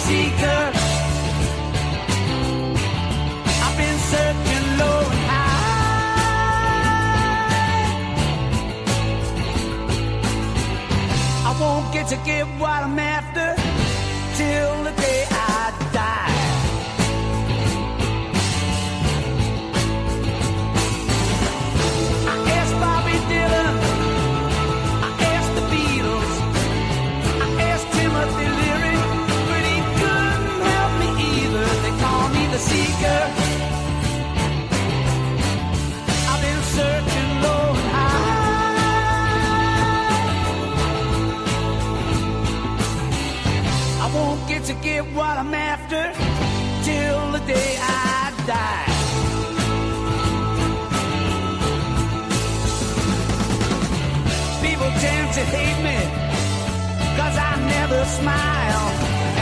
seeker. I've been searching low and high. I won't get to get what I'm after till the day I die. I asked Bobby Dylan, I asked the Beatles, I asked Timothy Leary, but he couldn't help me either. They call me the seeker. I've been searching low and high. I won't get to get what I'm after till the day I die. People tend to hate me 'cause I never smile.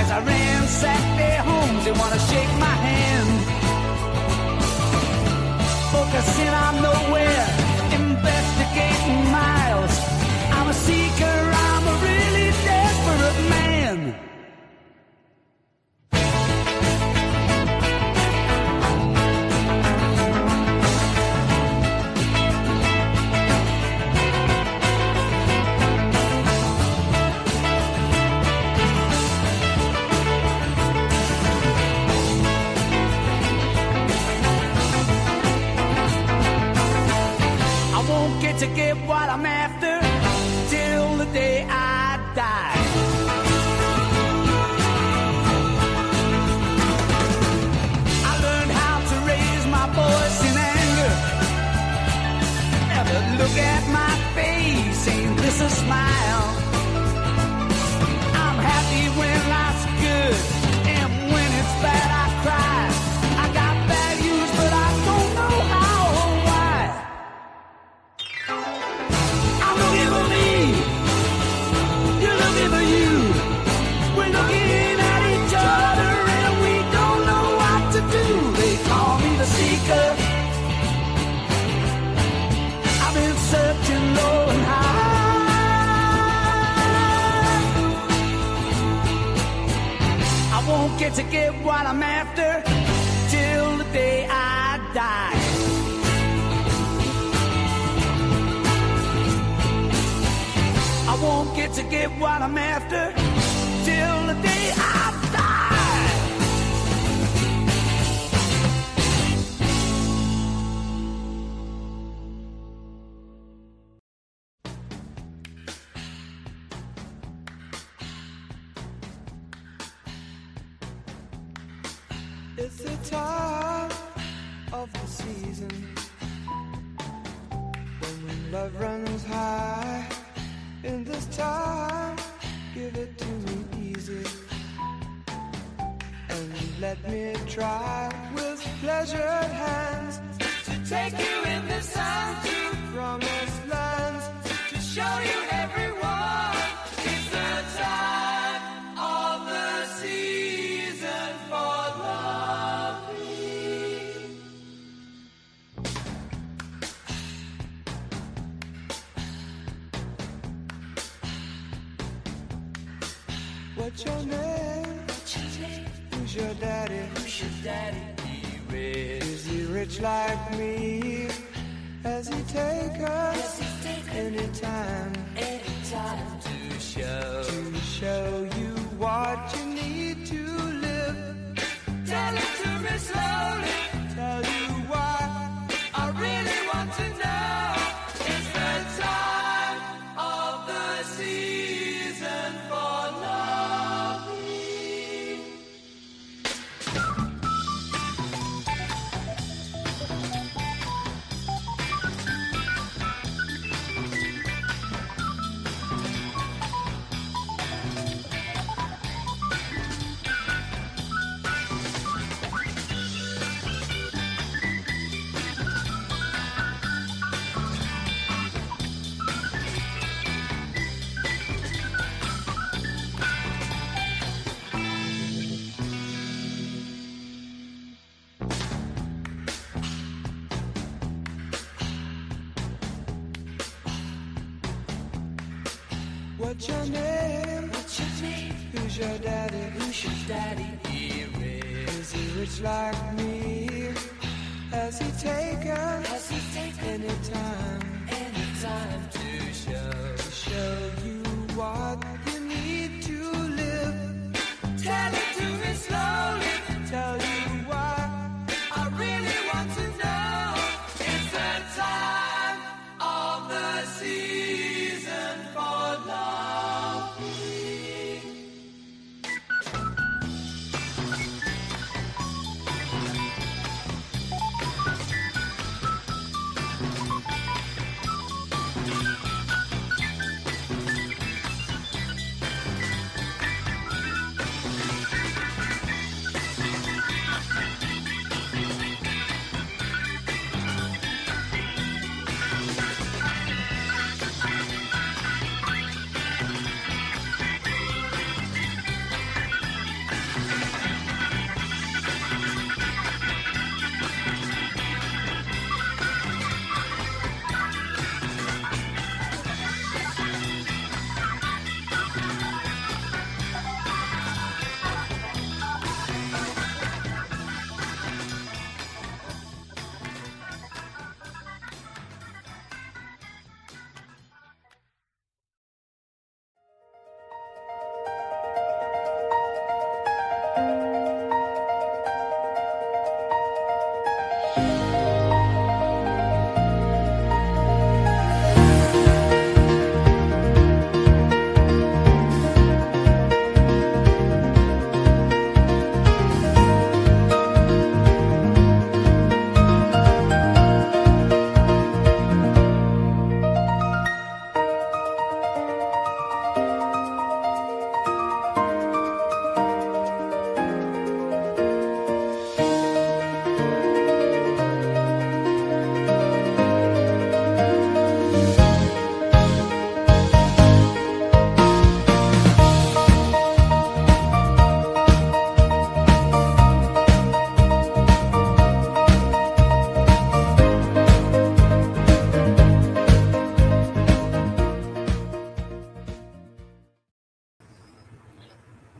As I ransack their homes, they want to shake my hand. Focusing on nowhere, investigating miles. I'm a seeker, I'm a really desperate man. To get what I'm after till the day I die. I learned how to raise my voice in anger. Never look at my face, ain't this a smile? I'm happy when life's good, and when it's bad I cry. I got values, but I don't know how or why. I'm looking for me, you're looking for you. We're looking at each other and we don't know what to do. They call me the seeker. I've been searching low and high. I won't get to get what I'm after till the day I die. I won't get to get what I'm after till the day I die. It's the time of the season when love runs high. In this time, give it to me easy, and let me try with pleasured hands to take you in the sun to promised lands, to show you everyone. It's the time of the season for loving. What's your name? Who's your daddy? He rich. Is he rich like me? Has he take us anytime to show you what you need to live? Tell it to me slowly. Tell you what I really want to know. It's the time of the season for loving. What's your name? Who's your daddy? Who's like me? Has he taken any time to show you what you need to live? Tell it to me slowly, tell you why I really want to know. It's the time of the season for love.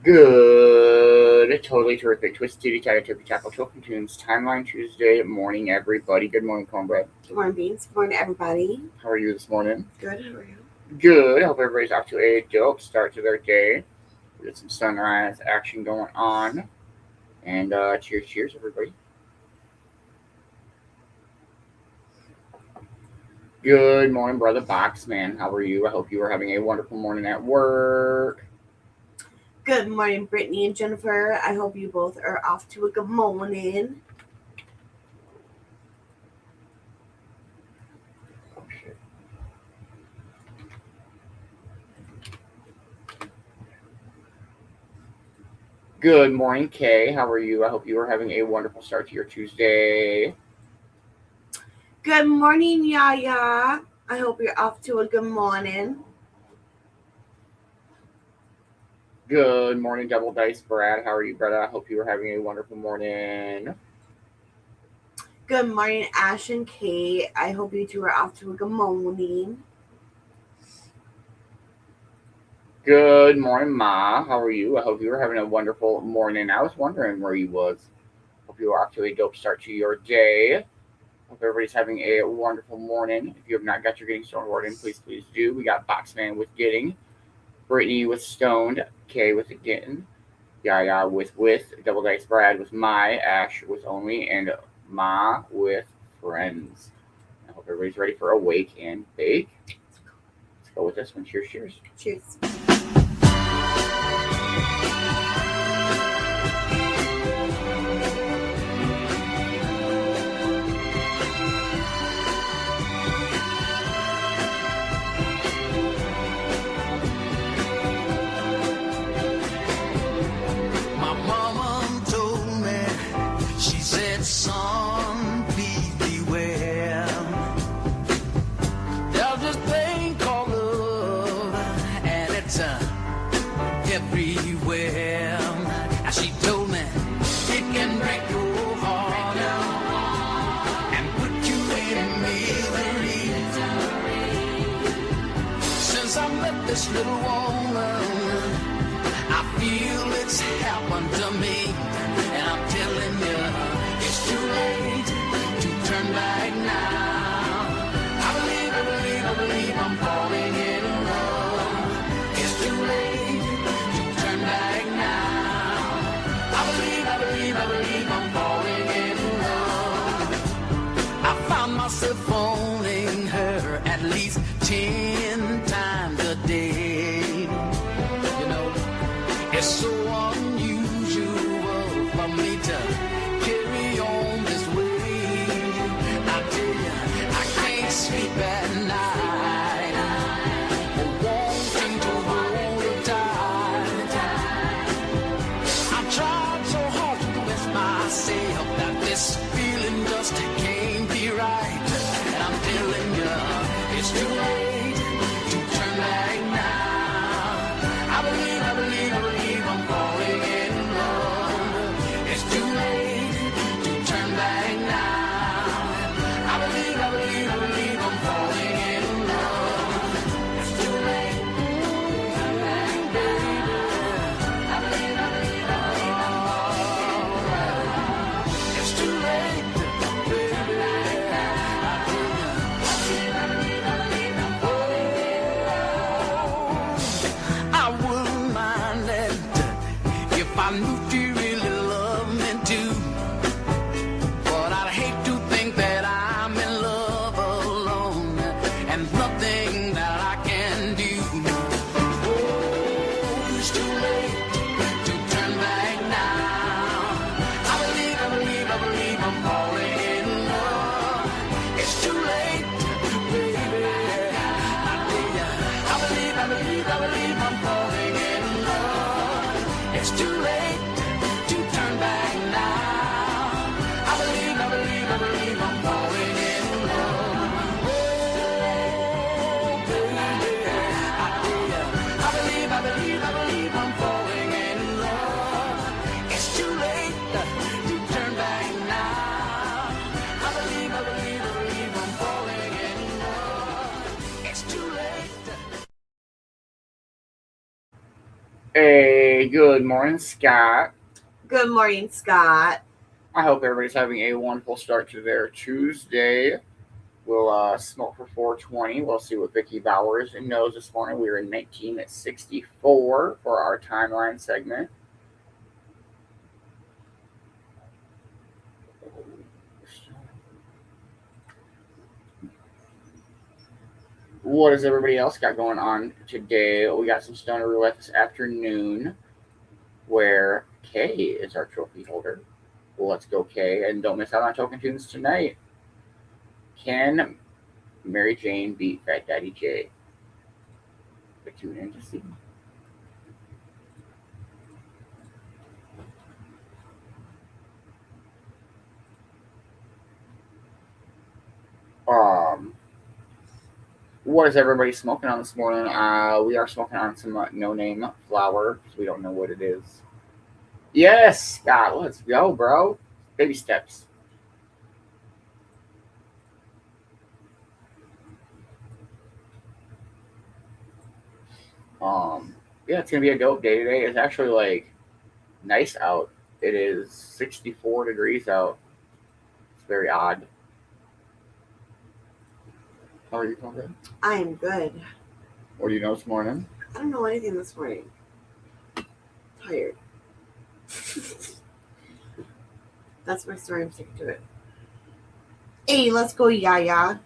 Good, totally terrific. Twist TV, Tiger Turkey Tackle, Token Tunes, Timeline Tuesday morning, everybody. Good morning, Cornbread. Good morning, Beans. Good morning, everybody. How are you this morning? Good. How are you? Good. I hope everybody's off to a dope start to their day. We got some sunrise action going on. And cheers, everybody. Good morning, Brother Boxman. How are you? I hope you are having a wonderful morning at work. Good morning, Brittany and Jennifer. I hope you both are off to a good morning. Oh, shit. Good morning, Kay. How are you? I hope you are having a wonderful start to your Tuesday. Good morning, Yaya. I hope you're off to a good morning. Good morning, Double Dice Brad. How are you, Brad? I hope you are having a wonderful morning. Good morning, Ash and Kate. I hope you two are off to a good morning. Good morning, Ma. How are you? I hope you are having a wonderful morning. I was wondering where you was. Hope you are off to a dope start to your day. Hope everybody's having a wonderful morning. If you have not got your Getting Stoned award in, please do. We got Boxman with Getting, Brittany with Stoned, Kay with Getting, Yaya with Double Dice Brad with My, Ash with Only, and Ma with Friends. I hope everybody's ready for a wake and bake. Let's go with this one. Cheers, cheers. Cheers. Son, please beware. There's this thing called love, and it's everywhere. And she told me it can break your heart and put you in misery. Since I met this little woman, I feel it's happened to me, and I'm telling you, believe I'm falling in love. I found myself phoning her at least 10 times a day. You know, it's so unusual for me to carry on this way. I tell you, I can't sleep at night, wanting to hold her tight. I tried so hard to convince myself that this feeling just can't be right. And I'm telling you, it's too late to turn back now. I believe I'm falling in love. It's too late to turn back now. I believe I'm falling in love. It's too late to turn back, baby. I believe I'm it's too late, baby. I wouldn't mind it if I knew she really loved me too. But I'd hate to think that I'm in love alone and nothing that I can do. Oh, it's too late to turn back now. I believe I'm falling in love. It's too late, baby. I tell ya, I believe I'm falling in love. It's too late to turn back now. I believe I'm falling in love. Oh, baby, I tell ya, I believe I'm falling in love. It's too late to turn back now. I believe I'm falling in love. It's too late. Hey, good morning, Scott. Good morning, Scott. I hope everybody's having a wonderful start to their Tuesday. We'll smoke for 420. We'll see what Vicki Bowers knows this morning. We were in 1964 for our timeline segment. What has everybody else got going on today? We got some Stoner Roulette this afternoon where Kay is our trophy holder. Well, let's go, Kay. And don't miss out on Token Tunes tonight. Can Mary Jane beat Fat Daddy J? But tune in to see. What is everybody smoking on this morning? We are smoking on some no-name flower because we don't know what it is. Yes, Scott, let's go, bro. Baby steps. Yeah, it's gonna be a dope day today. It's actually like nice out. It is 64 degrees out. It's very odd. How are you, Conrad? I am good. What do you know this morning? I don't know anything this morning. Tired. That's my story. I'm sticking to it. Hey, let's go, Yaya.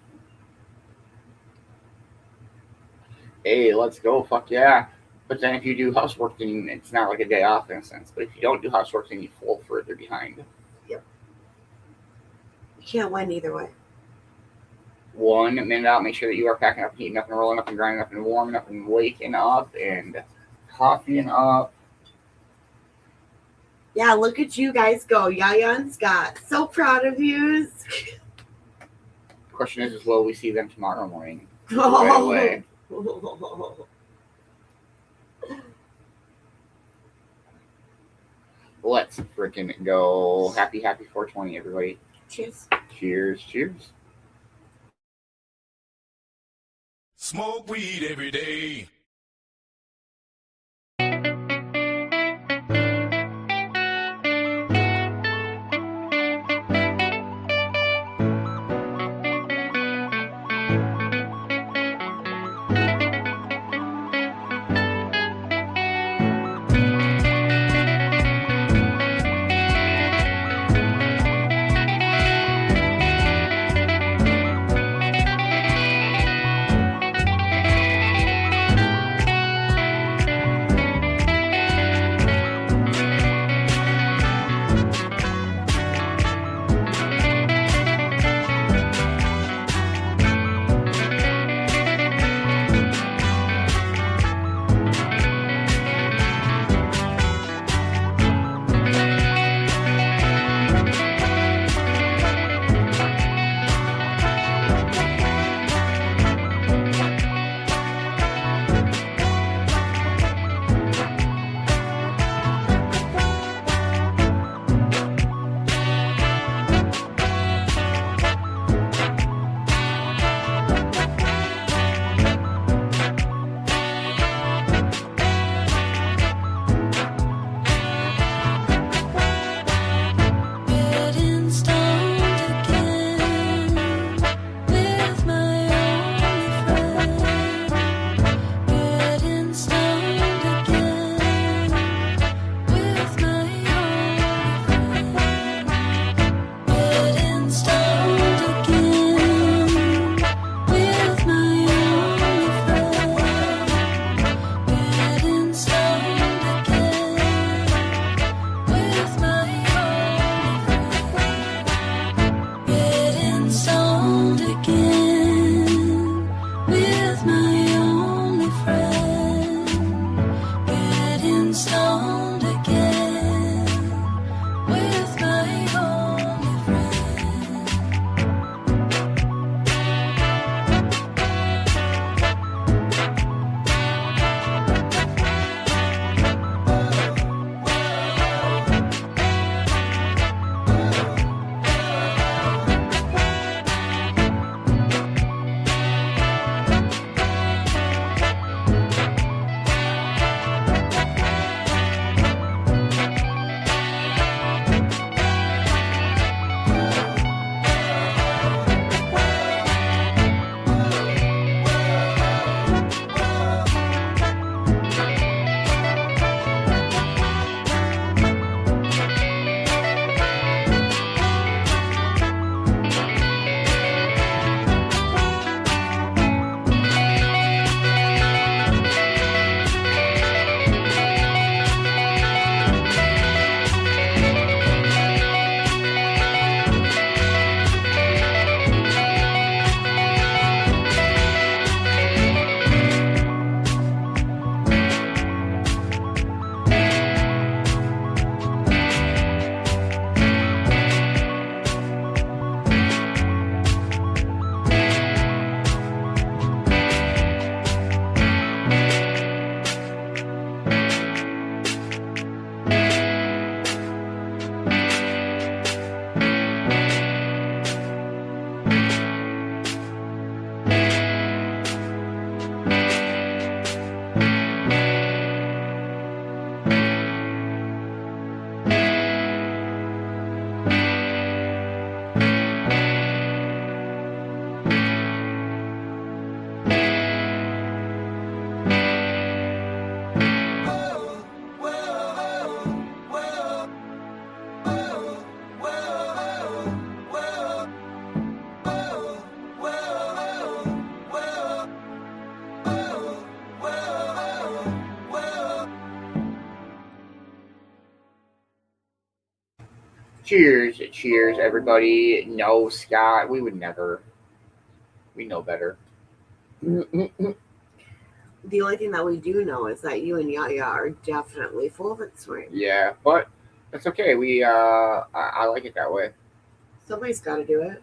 Hey, let's go. Fuck yeah. But then if you do housework, then it's not like a day off in a sense. But if you don't do housework, then you fall further behind. Yep. You can't win either way. 1 minute out, make sure that you are packing up, heating up, and rolling up, and grinding up, and warming up, and waking up, and coffeeing up. Yeah, look at you guys go. Yaya and Scott. So proud of you. Question is, will we see them tomorrow morning? Right away. Let's freaking go. Happy 420, everybody. Cheers. Cheers, cheers. Smoke weed every day. Cheers, cheers, everybody. No, Scott, we would never. We know better. The only thing that we do know is that you and Yaya are definitely full of it this morning. Yeah, but that's okay. I like it that way. Somebody's got to do it.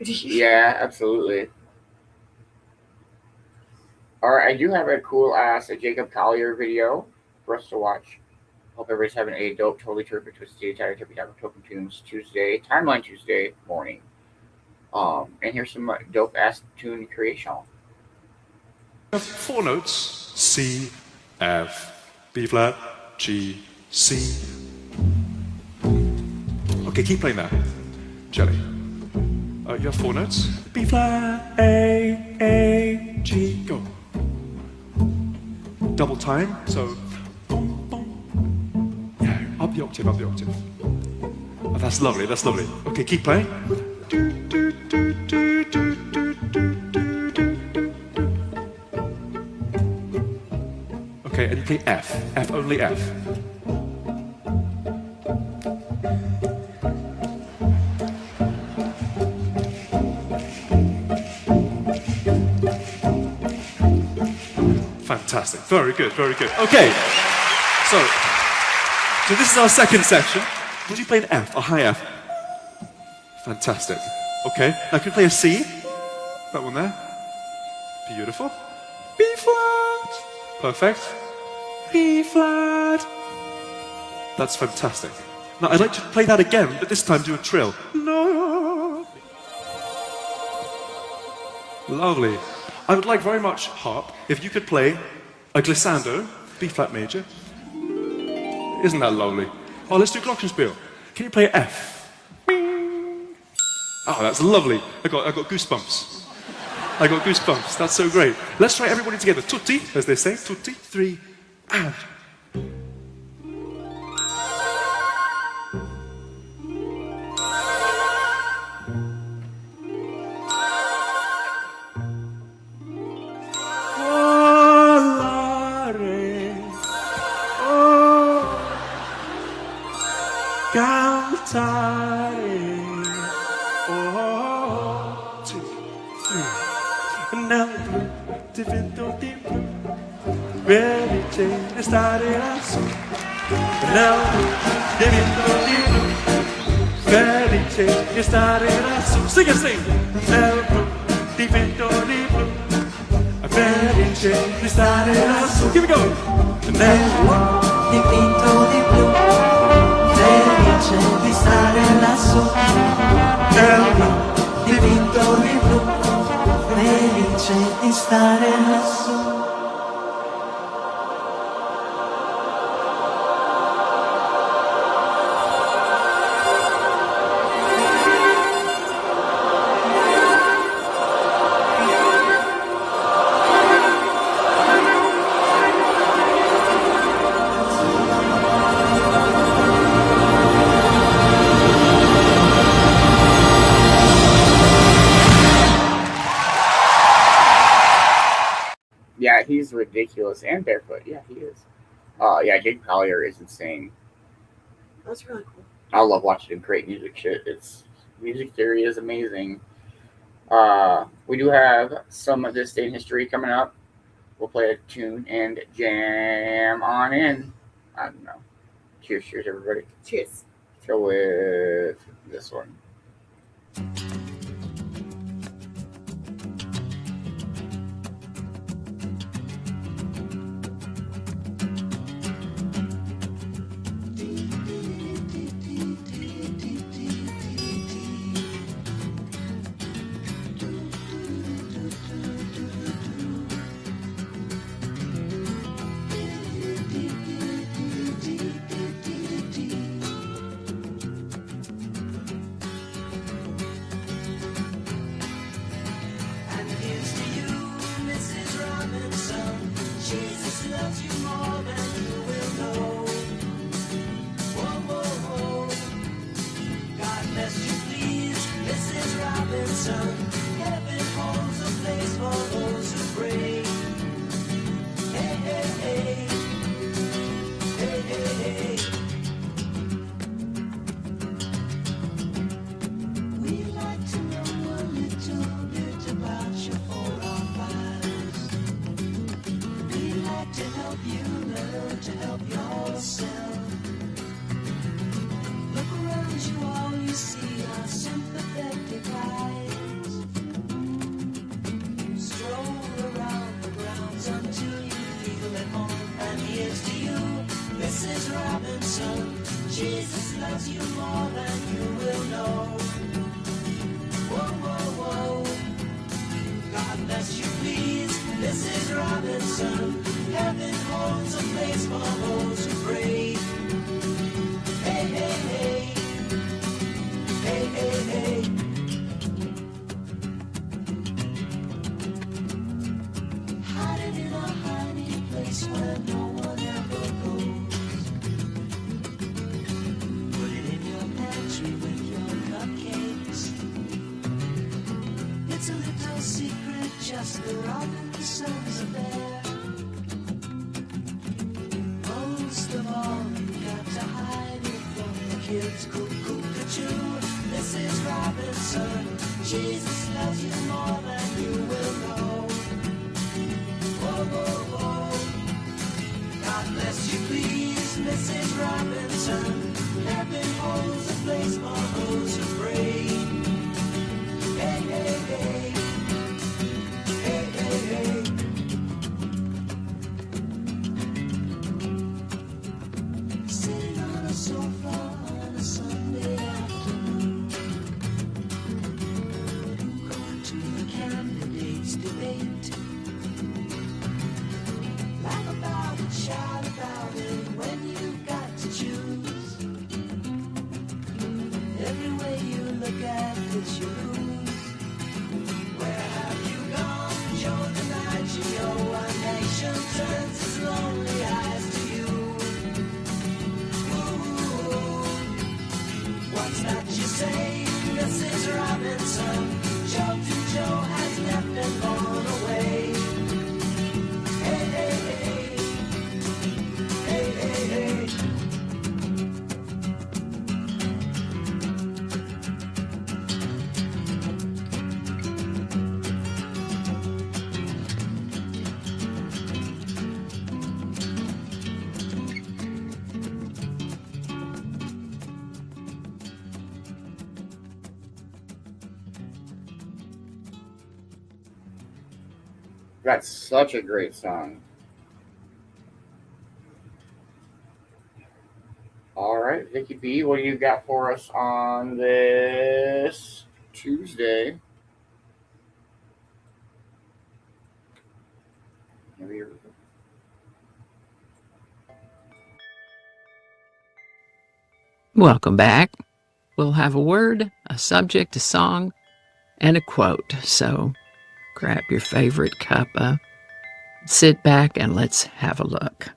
Yeah, absolutely. All right, I do have a cool ass Jacob Collier video for us to watch. Hope everybody's having a dope, totally terrific, twisted, tired, tippy tap, token tunes Tuesday, timeline Tuesday morning. And here's some dope ass tune creation. We have 4 notes: C, F, B flat, G, C. Okay, keep playing that, Jelly. You have 4 notes: B flat, A, G, go. Double time, so boom, boom. Yeah, up the octave, up the octave. Oh, that's lovely, that's lovely. Okay, keep playing. Do, do, do, do, do, do, do, do, do. Okay, and you play F. F, only F. Fantastic. Very good, very good. Okay, so this is our second section. Would you play an F, a high F? Fantastic. Okay, now can you play a C? That one there. Beautiful. B flat. Perfect. B flat. That's fantastic. Now I'd like to play that again, but this time do a trill. No. Lovely. I would like very much, harp, if you could play a glissando, B flat major. Isn't that lovely? Oh, let's do glockenspiel. Can you play F? Oh, that's lovely. I got goosebumps. I got goosebumps. That's so great. Let's try everybody together. Tutti, as they say. Tutti, 3, and. Cantare. Oh, 2, 3. Now divento di blu, felice di stare lassù. Now divento di blu, felice di stare lassù. Sing it, sing. Now divento di blu, felice di stare lassù. Keep it going. Now divento di blu, felice di stare lassù. Dipinto di blu, felice di stare lassù. Yeah, he's ridiculous and barefoot. Yeah, he is. Yeah, Jake Collier is insane. That's really cool. I love watching him create music shit. It's music theory is amazing. We do have some of this day in history coming up. We'll play a tune and jam on in. I don't know. Cheers, cheers, everybody. Cheers. Let's go with this one. loves you more than you will know. Whoa, whoa, whoa. God bless you, please, Mrs. Robinson. Heaven holds a place for those who pray. Hey, hey, hey. Hey, hey, hey. Hiding in a hiding place where no one ever goes. Put it in your pantry with your cupcakes. It's a little secret, just the Robinsons affair. Most of all, you got to hide it from the kids. Cuckoo-ca-choo, Mrs. Robinson. Jesus loves you more than you will know. Whoa, whoa, whoa. God bless you, please, Mrs. Robinson. Heaven holds a place for those who pray. Hey, hey, hey. Hey, hey, hey. Sitting on a sofa on a Sunday afternoon, going to the candidates' debate. Laugh about it, shout about it when you've got to choose. Every way you look at it, you lose. Where have you gone, Joe DiMaggio? A nation turns its lonely eyes to you. Ooh, what's that you say, Mrs. Robinson? Joe to Joe has left and gone away. Hey, hey, hey. Hey, hey, hey. That's such a great song. All right, Vicki B, what do you got for us on this Tuesday? Here we go. Welcome back. We'll have a word, a subject, a song, and a quote. So grab your favorite cuppa, sit back, and let's have a look.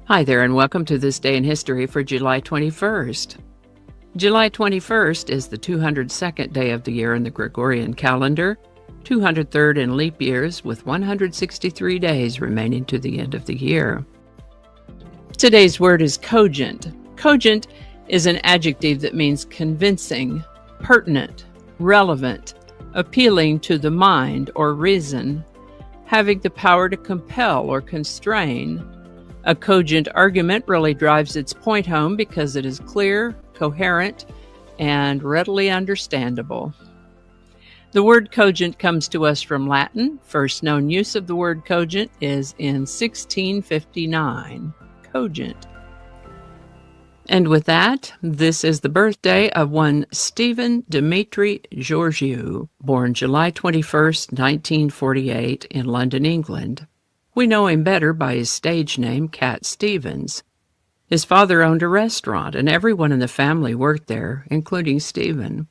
Hi there, and welcome to This Day in History for July 21st. July 21st is the 202nd day of the year in the Gregorian calendar, 203rd in leap years, with 163 days remaining to the end of the year. Today's word is cogent. Cogent is an adjective that means convincing, pertinent, relevant, appealing to the mind or reason, having the power to compel or constrain. A cogent argument really drives its point home because it is clear, coherent, and readily understandable. The word cogent comes to us from Latin. First known use of the word cogent is in 1659. Cogent. And with that, this is the birthday of one Stephen Dimitri Georgiou, born July 21st, 1948, in London, England. We know him better by his stage name, Cat Stevens. His father owned a restaurant, and everyone in the family worked there, including Stephen.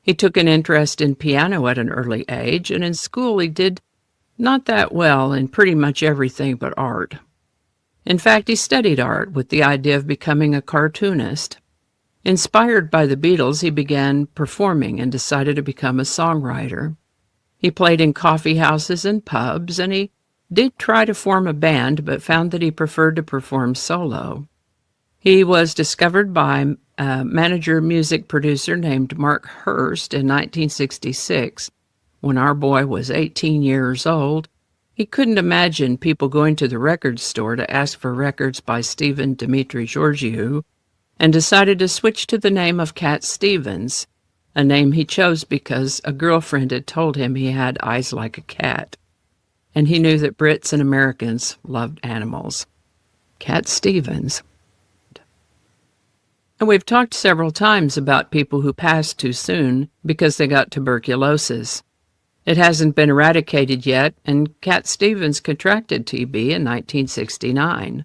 He took an interest in piano at an early age, and in school he did not that well in pretty much everything but art. In fact, he studied art with the idea of becoming a cartoonist. Inspired by the Beatles, he began performing and decided to become a songwriter. He played in coffee houses and pubs, and he did try to form a band, but found that he preferred to perform solo. He was discovered by a manager music producer named Mark Hurst in 1966. When our boy was 18 years old, he couldn't imagine people going to the record store to ask for records by Stephen Dimitri Georgiou, and decided to switch to the name of Cat Stevens, a name he chose because a girlfriend had told him he had eyes like a cat, and he knew that Brits and Americans loved animals. Cat Stevens. And we've talked several times about people who passed too soon because they got tuberculosis. It hasn't been eradicated yet, and Cat Stevens contracted TB in 1969.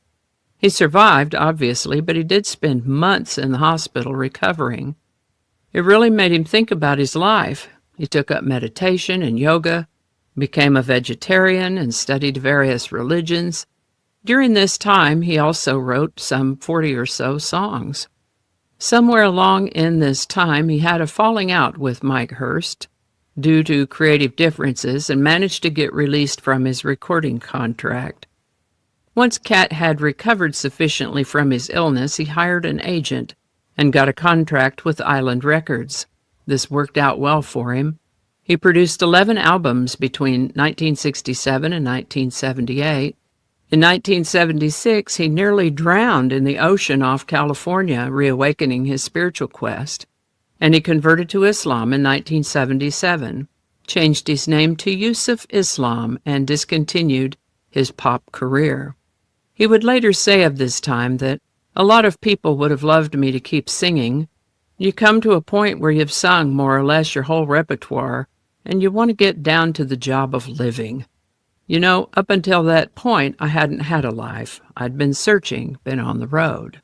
He survived, obviously, but he did spend months in the hospital recovering. It really made him think about his life. He took up meditation and yoga, became a vegetarian, and studied various religions. During this time, he also wrote some 40 or so songs. Somewhere along in this time, he had a falling out with Mike Hurst due to creative differences and managed to get released from his recording contract. Once Cat had recovered sufficiently from his illness, he hired an agent and got a contract with Island Records. This worked out well for him. He produced 11 albums between 1967 and 1978. In 1976, he nearly drowned in the ocean off California, reawakening his spiritual quest, and he converted to Islam in 1977, changed his name to Yusuf Islam, and discontinued his pop career. He would later say of this time that a lot of people would have loved me to keep singing. You come to a point where you've sung more or less your whole repertoire, and you want to get down to the job of living. You know, up until that point, I hadn't had a life. I'd been searching, been on the road.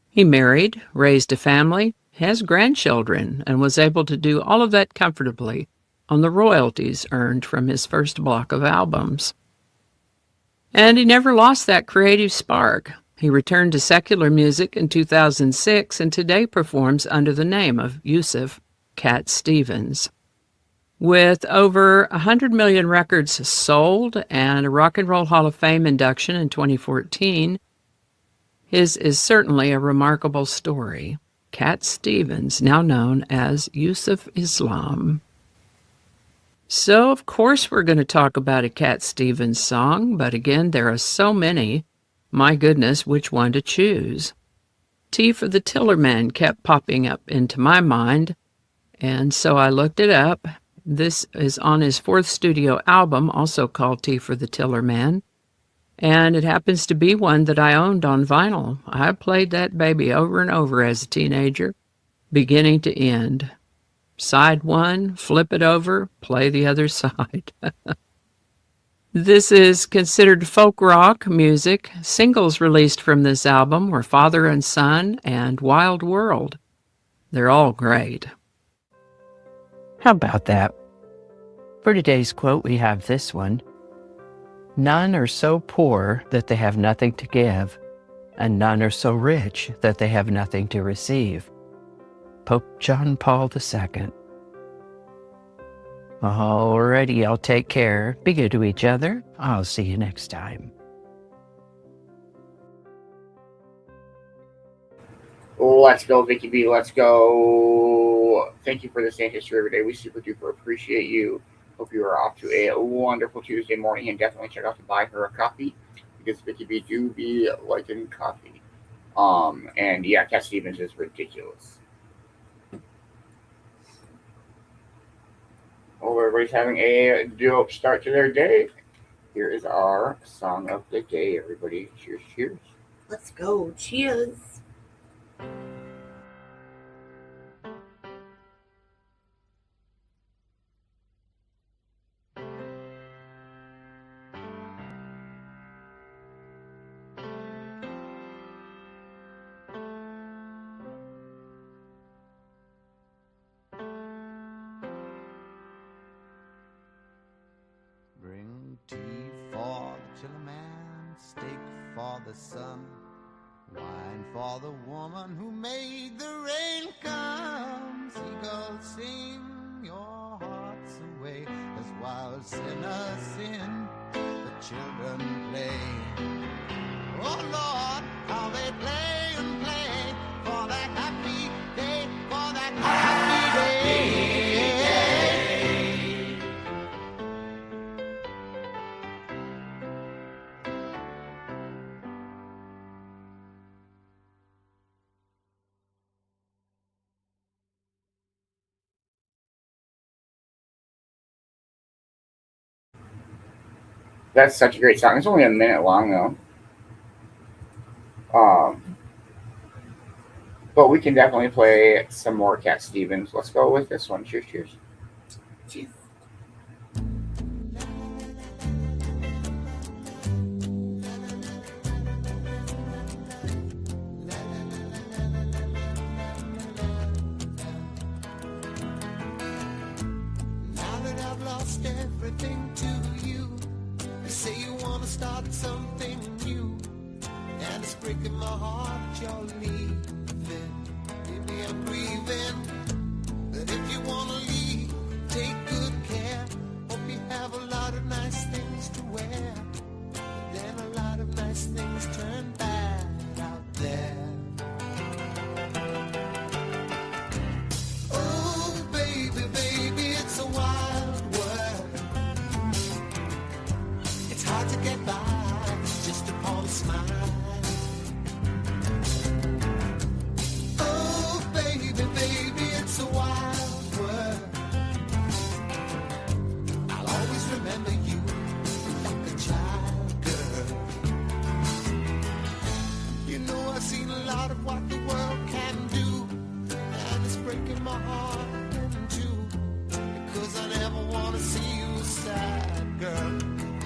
He married, raised a family, has grandchildren, and was able to do all of that comfortably on the royalties earned from his first block of albums. And he never lost that creative spark. He returned to secular music in 2006 and today performs under the name of Yusuf Cat Stevens. With over 100 million records sold and a Rock and Roll Hall of Fame induction in 2014, his is certainly a remarkable story. Cat Stevens, now known as Yusuf Islam. So, of course, we're going to talk about a Cat Stevens song, but again, there are so many. My goodness, which one to choose? T for the Tillerman kept popping up into my mind, and so I looked it up. This is on his fourth studio album, also called T for the Tillerman, and it happens to be one that I owned on vinyl. I played that baby over and over as a teenager, beginning to end. Side one, flip it over, play the other side. This is considered folk rock music. Singles released from this album were Father and Son and Wild World. They're all great. How about that? For today's quote, we have this one. None are so poor that they have nothing to give, and none are so rich that they have nothing to receive. Pope John Paul II. Alrighty, y'all take care. Be good to each other. I'll see you next time. Let's go, Vicki B. Let's go. Thank you for the Sand History every day. We super duper appreciate you. Hope you are off to a wonderful Tuesday morning, and definitely check out to buy her a coffee because Vicki B do be liking coffee. And yeah, Cat Stevens is ridiculous. Hope everybody's having a dope start to their day. Here is our song of the day, everybody. Cheers, cheers. Let's go. Cheers. Bring tea for the chiller man, steak for the sun, wine for the woman who made the rain come. Seagulls sing your hearts away as wild sinners sin, the children play. Oh Lord, how they play and play for that happy day, for that happy day. That's such a great song. It's only a minute long though. But we can definitely play some more Cat Stevens. Let's go with this one. Cheers, cheers. Cheers. Now that I've lost everything to you, you say you want to start something new, and it's breaking my heart that you're leaving. Baby, I'm grieving, but if you want to leave, take good care. Hope you have a lot of nice things to wear, but then a lot of nice things turn bad out there. Oh, baby, baby, it's a wild world. It's hard to get by just upon a smile. Oh, baby, baby, it's a wild world. I'll always remember you like a child, girl. You know I've seen a lot of what the world can do, and it's breaking my heart in two, because I never want to see you sad, girl.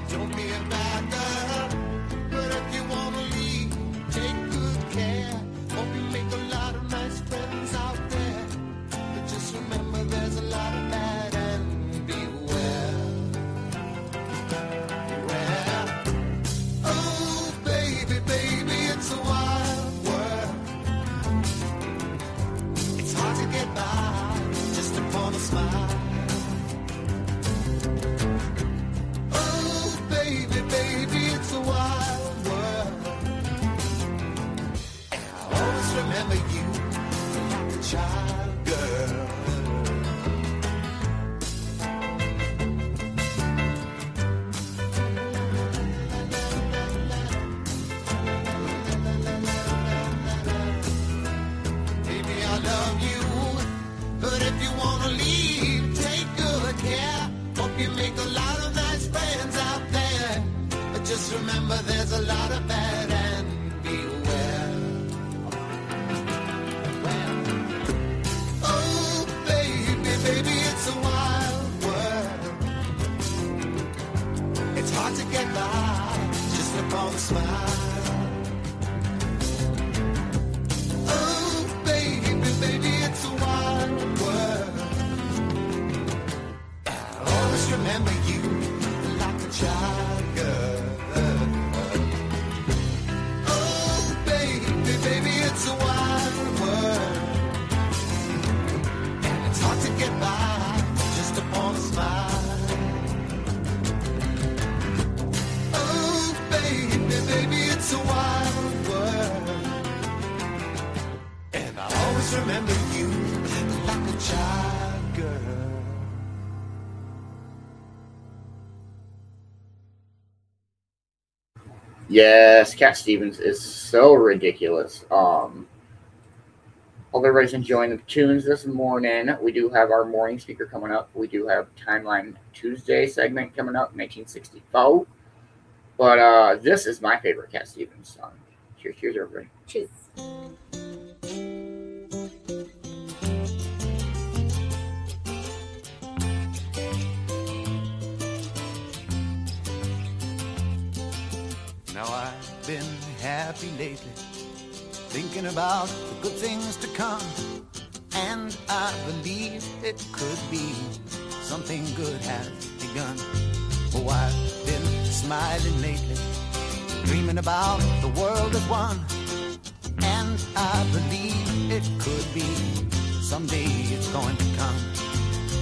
Don't be a bad girl, but if you want to leave, take good care. Hope you make a lot of nice friends out there, but just remember there's a lot of bad and beware. Beware. Oh, baby, baby, it's a wild world. It's hard to get by just upon a smile. Oh, baby, baby, it's a wild world. And I'll always remember you like a child, girl. Baby, I love you, but if you wanna leave, take good care. Hope you make a lot of nice friends out there, but just remember there's a lot of bad and beware. Oh, baby, baby, it's a wild world. It's hard to get by just upon a smile. Oh, baby, baby, it's a wild world. I'll always remember you like a child, girl. Oh, baby, baby, it's a wild world. And it's hard to get by just upon a smile. Oh, baby, baby, it's a wild world. And I'll always remember you like a child, girl. Yes, Cat Stevens is so ridiculous. Hope everybody's enjoying the tunes this morning. We do have our morning speaker coming up. We do have Timeline Tuesday segment coming up, 1964. But this is my favorite Cat Stevens song. Cheers, cheers, everybody. Cheers. Now I've been happy lately, thinking about the good things to come, and I believe it could be something good has begun. Oh, I've been smiling lately, dreaming about the world as one, and I believe it could be someday it's going to come.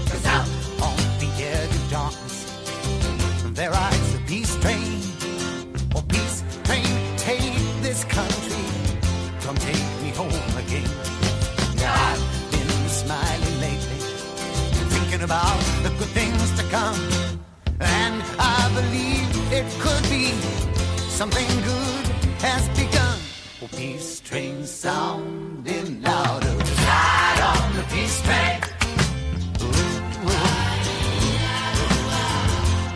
'Cause out on the edge of darkness, there rides the peace train. Oh, peace train, take this country, come take me home again. Now I've been smiling lately, thinking about the good things to come, and I believe it could be something good has begun. Oh, peace train sounding louder, ride on the peace train. Ooh, ooh.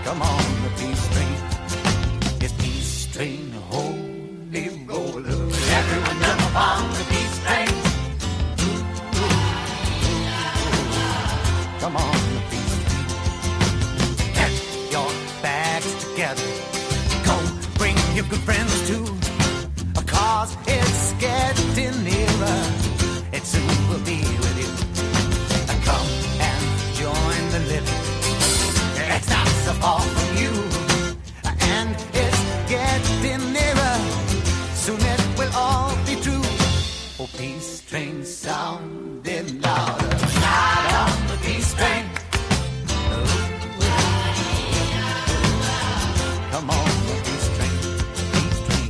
Come on, the peace train. sounding louder. Ride on the peace train. Come on, the peace train, peace train.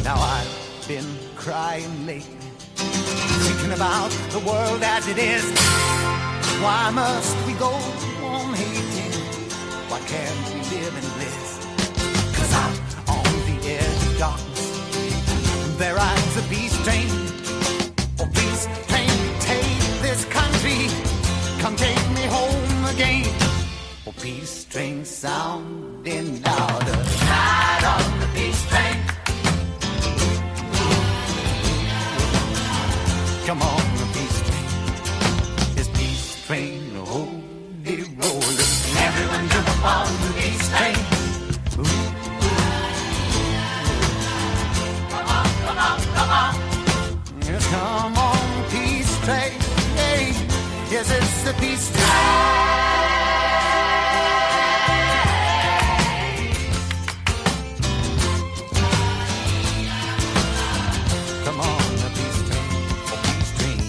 Now I've been crying lately, thinking about the world as it is. Why must we go on hating? Why can't we live in bliss? 'Cause out on the edge of darkness, there rides a peace train. Oh, peace train, take this country, come take me home again. Oh, peace train sounding louder. Ride on the peace train. Come on, the peace train. This peace train, holy roller. Everyone jump up on the peace train. Ooh. Come on, come on, come on. Yes, come on, peace train. Hey, yes, it's the peace train. Come on, the peace train, the peace train.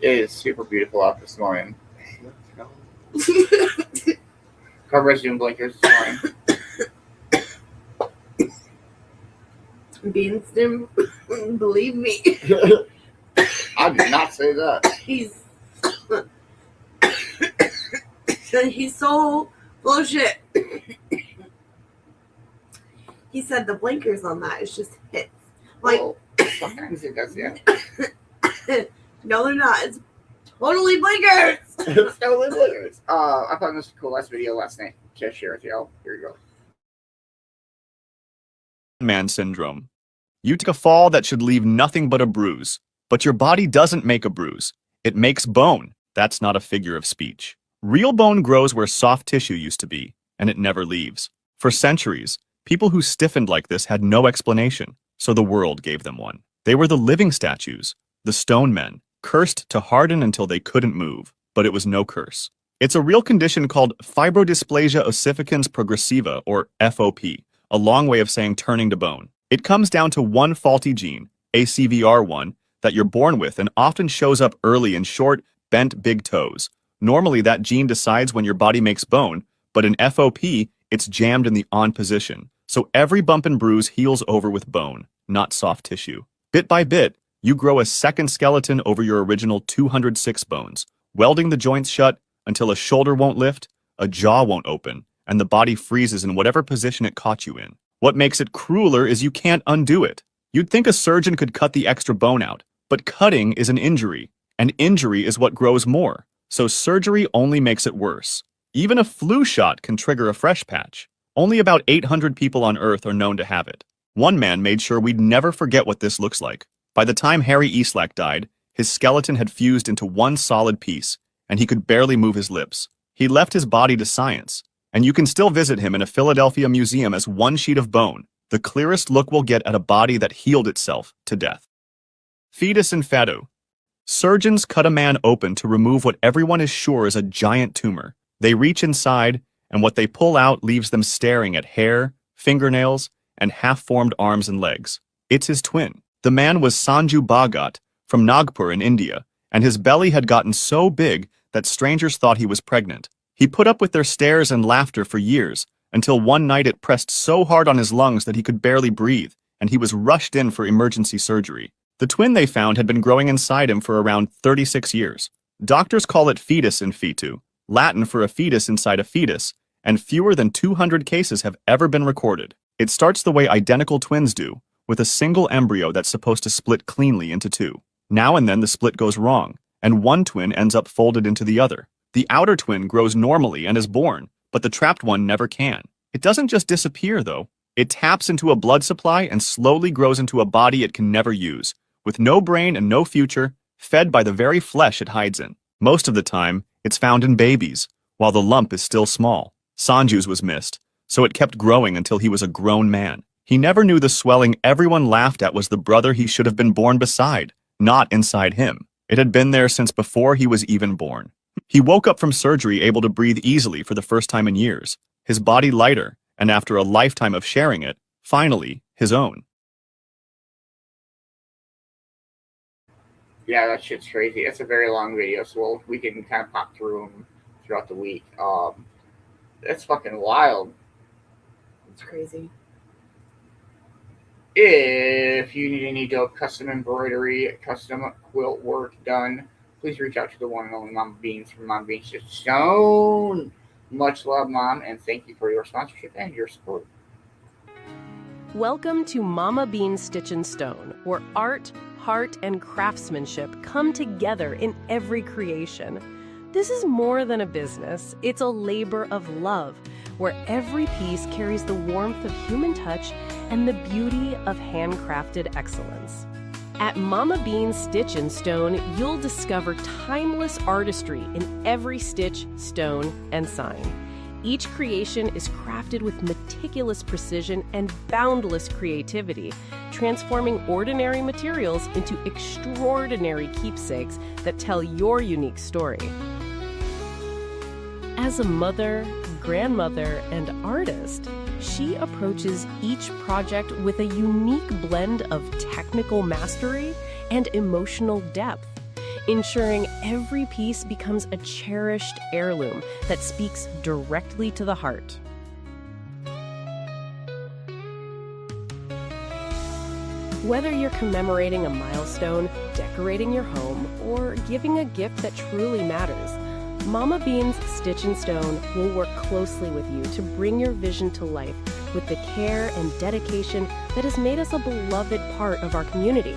It is super beautiful out this morning. Cornbread's doing blinkers this morning. Beanz didn't believe me. I did not say that. He's so full of shit. He said the blinkers on that is just hits. Like, Well, sometimes it does, yeah. no, they're not. It's totally blinkers. It's totally blinkers. I found this cool last video last night to share with y'all. Here you go. Man syndrome. You take a fall that should leave nothing but a bruise, but your body doesn't make a bruise. It makes bone. That's not a figure of speech. Real bone grows where soft tissue used to be, and it never leaves. For centuries, people who stiffened like this had no explanation, so the world gave them one. They were the living statues, the stone men, cursed to harden until they couldn't move, but it was no curse. It's a real condition called fibrodysplasia ossificans progressiva, or FOP, a long way of saying turning to bone. It comes down to one faulty gene, ACVR1, that you're born with and often shows up early in short, bent big toes. Normally, that gene decides when your body makes bone, but in FOP, it's jammed in the on position. So every bump and bruise heals over with bone, not soft tissue. Bit by bit, you grow a second skeleton over your original 206 bones, welding the joints shut until a shoulder won't lift, a jaw won't open, and the body freezes in whatever position it caught you in. What makes it crueler is you can't undo it. You'd think a surgeon could cut the extra bone out, but cutting is an injury, and injury is what grows more. So surgery only makes it worse. Even a flu shot can trigger a fresh patch. Only about 800 people on Earth are known to have it. One man made sure we'd never forget what this looks like. By the time Harry Eastlack died, his skeleton had fused into one solid piece, and he could barely move his lips. He left his body to science, and you can still visit him in a Philadelphia museum as one sheet of bone, the clearest look we'll get at a body that healed itself to death. Fetus in fatu. Surgeons cut a man open to remove what everyone is sure is a giant tumor. They reach inside, and what they pull out leaves them staring at hair, fingernails, and half-formed arms and legs. It's his twin. The man was Sanju Bhagat from Nagpur in India, and his belly had gotten so big that strangers thought he was pregnant. He put up with their stares and laughter for years, until one night it pressed so hard on his lungs that he could barely breathe, and he was rushed in for emergency surgery. The twin they found had been growing inside him for around 36 years. Doctors call it fetus in fetu, Latin for a fetus inside a fetus, and fewer than 200 cases have ever been recorded. It starts the way identical twins do, with a single embryo that's supposed to split cleanly into two. Now and then the split goes wrong, and one twin ends up folded into the other. The outer twin grows normally and is born, but the trapped one never can. It doesn't just disappear, though. It taps into a blood supply and slowly grows into a body it can never use, with no brain and no future, fed by the very flesh it hides in. Most of the time, it's found in babies, while the lump is still small. Sanju's was missed, so it kept growing until he was a grown man. He never knew the swelling everyone laughed at was the brother he should have been born beside, not inside him. It had been there since before he was even born. He woke up from surgery able to breathe easily for the first time in years, his body lighter, and after a lifetime of sharing it, finally, his own. Yeah, that shit's crazy. It's a very long video, so we can kind of pop through them throughout the week. It's fucking wild. It's crazy. If you need any dope custom embroidery, custom quilt work done, please reach out to the one and only Mama Beanz from Mama Beanz Stone. Much love, Mom, and thank you for your sponsorship and your support. Welcome to Mama Beanz Stitch and Stone, where art, heart, and craftsmanship come together in every creation. This is more than a business. It's a labor of love, where every piece carries the warmth of human touch and the beauty of handcrafted excellence. At Mama Beanz Stitch and Stone, you'll discover timeless artistry in every stitch, stone, and sign. Each creation is crafted with meticulous precision and boundless creativity, transforming ordinary materials into extraordinary keepsakes that tell your unique story. As a mother, grandmother, and artist, she approaches each project with a unique blend of technical mastery and emotional depth, ensuring every piece becomes a cherished heirloom that speaks directly to the heart. Whether you're commemorating a milestone, decorating your home, or giving a gift that truly matters, Mama Beanz Stitch and Stone will work closely with you to bring your vision to life with the care and dedication that has made us a beloved part of our community.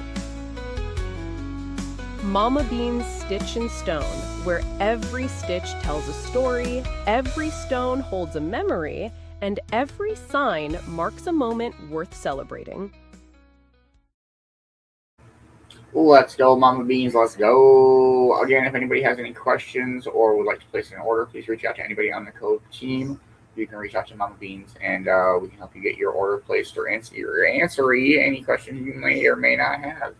Mama Beanz Stitch and Stone, where every stitch tells a story, every stone holds a memory, and every sign marks a moment worth celebrating. Let's go, Mama Beanz. Let's go. Again, if anybody has any questions or would like to place an order, please reach out to anybody on the Cove team. You can reach out to Mama Beanz, and we can help you get your order placed or answer any questions you may or may not have.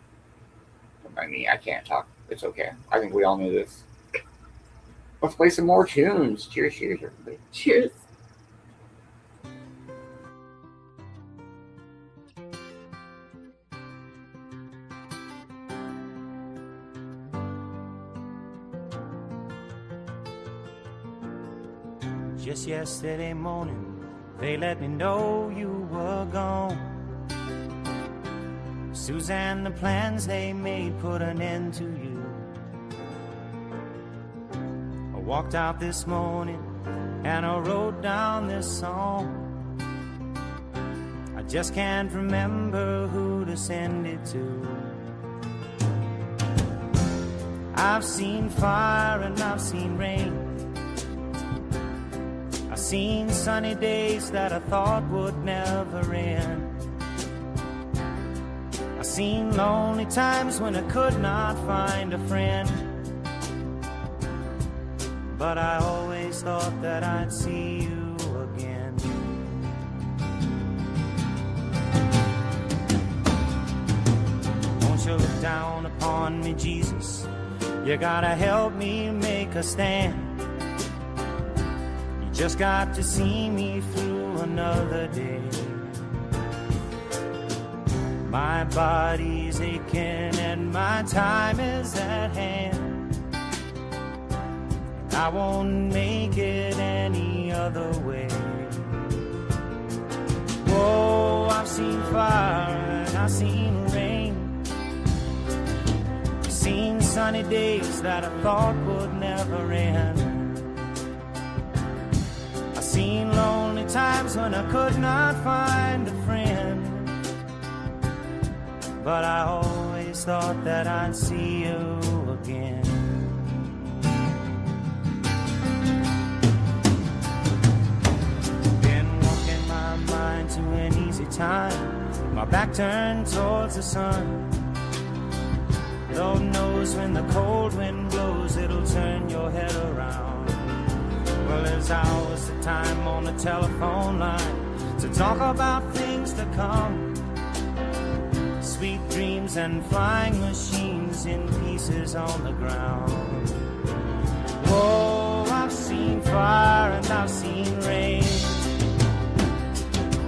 I mean, I can't talk. It's okay. I think we all knew this. Let's play some more tunes. Cheers, cheers, everybody. Cheers. Just yesterday morning, they let me know you were gone. Suzanne, the plans they made put an end to you. I walked out this morning and I wrote down this song. I just can't remember who to send it to. I've seen fire and I've seen rain. I've seen sunny days that I thought would never end. I've seen lonely times when I could not find a friend. But I always thought that I'd see you again. Won't you look down upon me, Jesus? You gotta help me make a stand. Just got to see me through another day. My body's aching and my time is at hand. I won't make it any other way. Whoa, I've seen fire and I've seen rain. I've seen sunny days that I thought would never end. when I could not find a friend. But I always thought that I'd see you again. Been walking my mind to an easy time, my back turned towards the sun. Lord knows when the cold wind blows, it'll turn your head around. Well, there's hours of time on the telephone line to talk about things to come. Sweet dreams and flying machines in pieces on the ground. Whoa, I've seen fire and I've seen rain.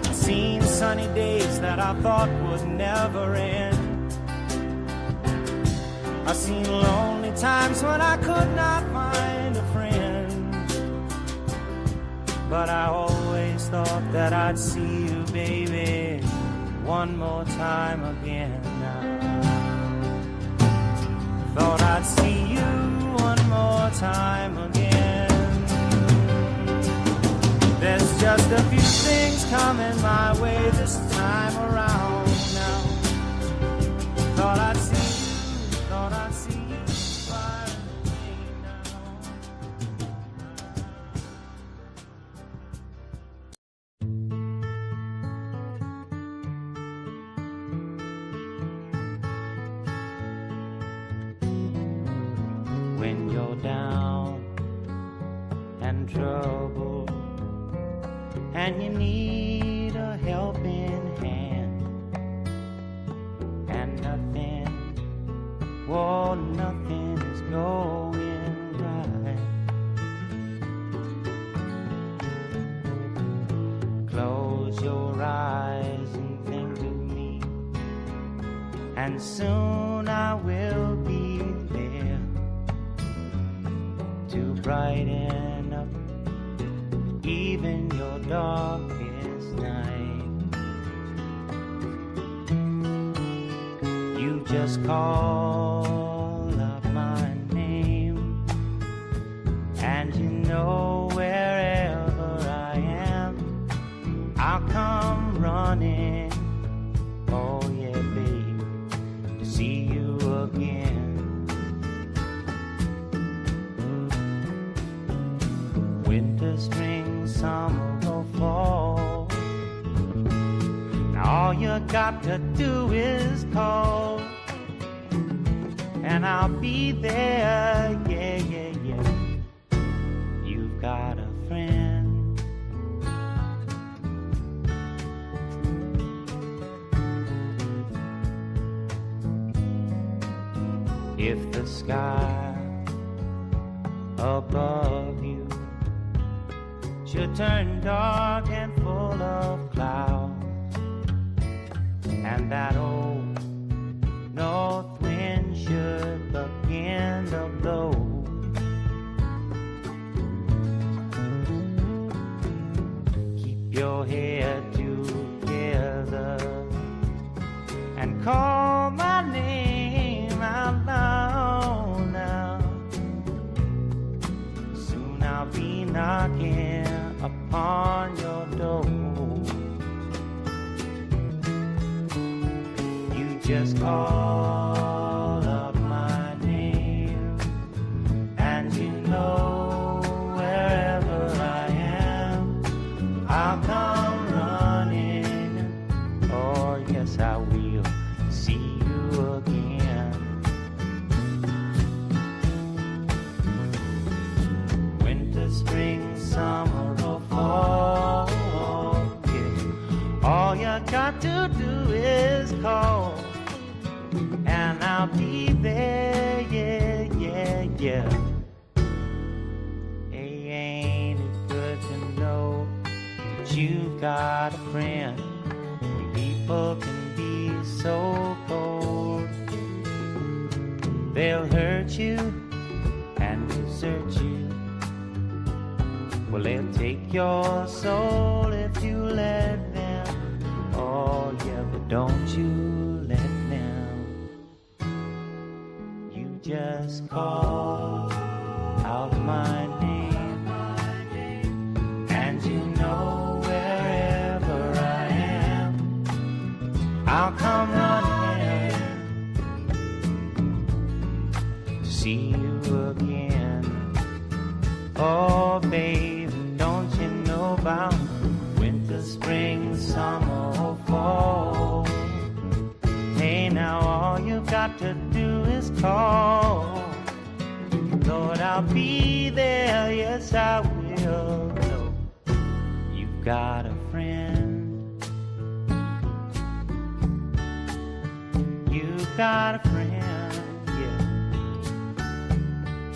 I've seen sunny days that I thought would never end. I've seen lonely times when I could not find a friend. But I always thought that I'd see you, baby, one more time again now. Thought I'd see you one more time again. There's just a few things coming my way this time around now. Thought I'd see you, thought I'd see you far away now. When you're down and troubled and you need a helping hand, and nothing, whoa, nothing is going right. Close your eyes and think of me, and soon I will be there to brighten up even your darkest night. You just call up my name, and you know wherever I am, I'll come running. Oh yeah, babe, to see you again. Winter, spring, summer, or fall, now all you got to do is call, and I'll be there, yeah, yeah, yeah. You've got a friend. If the sky above you should turn dark and full of clouds, and that old north wind should begin to blow, keep your head together and call my name out loud now. Soon I'll be knocking upon your door. You just call up my name, and you know wherever I am, I'll come running. Oh yes, I will see you again. Winter, spring, summer, or fall, yeah. All you got to do is call, and I'll be there, yeah, yeah, yeah. Hey, ain't it good to know that you've got a friend? People can be so cold, they'll hurt you and desert you. Well, they'll take your soul if you let them. Oh yeah, but don't you let them. You just call out my name, and you know wherever Oh, babe, don't you know about winter, spring, summer, fall? Hey, now all you got to do is call. Lord, I'll be there, yes, I will. No, you've got a friend. You've got a friend, yeah.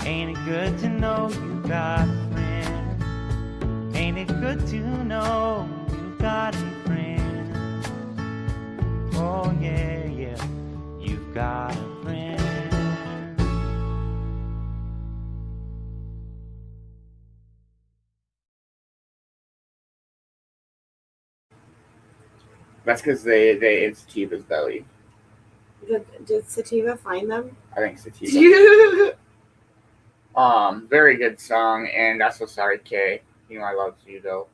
Ain't it good to know you've got a friend? Ain't it good to know you've got a friend? Oh, yeah, yeah, you've got a friend. That's because it's Sativa's belly. Did Sativa find them? I think Sativa. Very good song, and I'm so sorry, Kay. You know I love you though.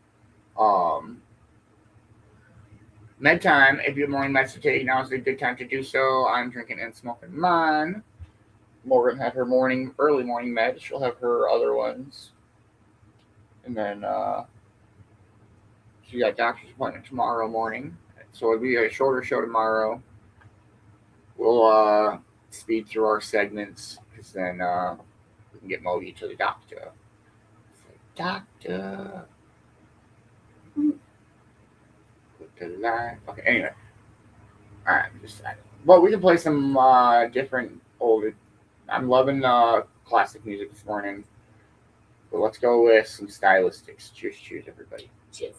Med time. If you have morning meds to take, now is a good time to do so. I'm drinking and smoking mine. Morgan had her early morning med. She'll have her other ones, and then she got a doctor's appointment tomorrow morning. So it'll be a shorter show tomorrow. We'll speed through our segments because then we can get Mogi to the doctor. Doctor. Put the line. Okay, anyway. Alright, well, we can play some different old. I'm loving classic music this morning. But let's go with some stylistics. Cheers, cheers, everybody. Cheers.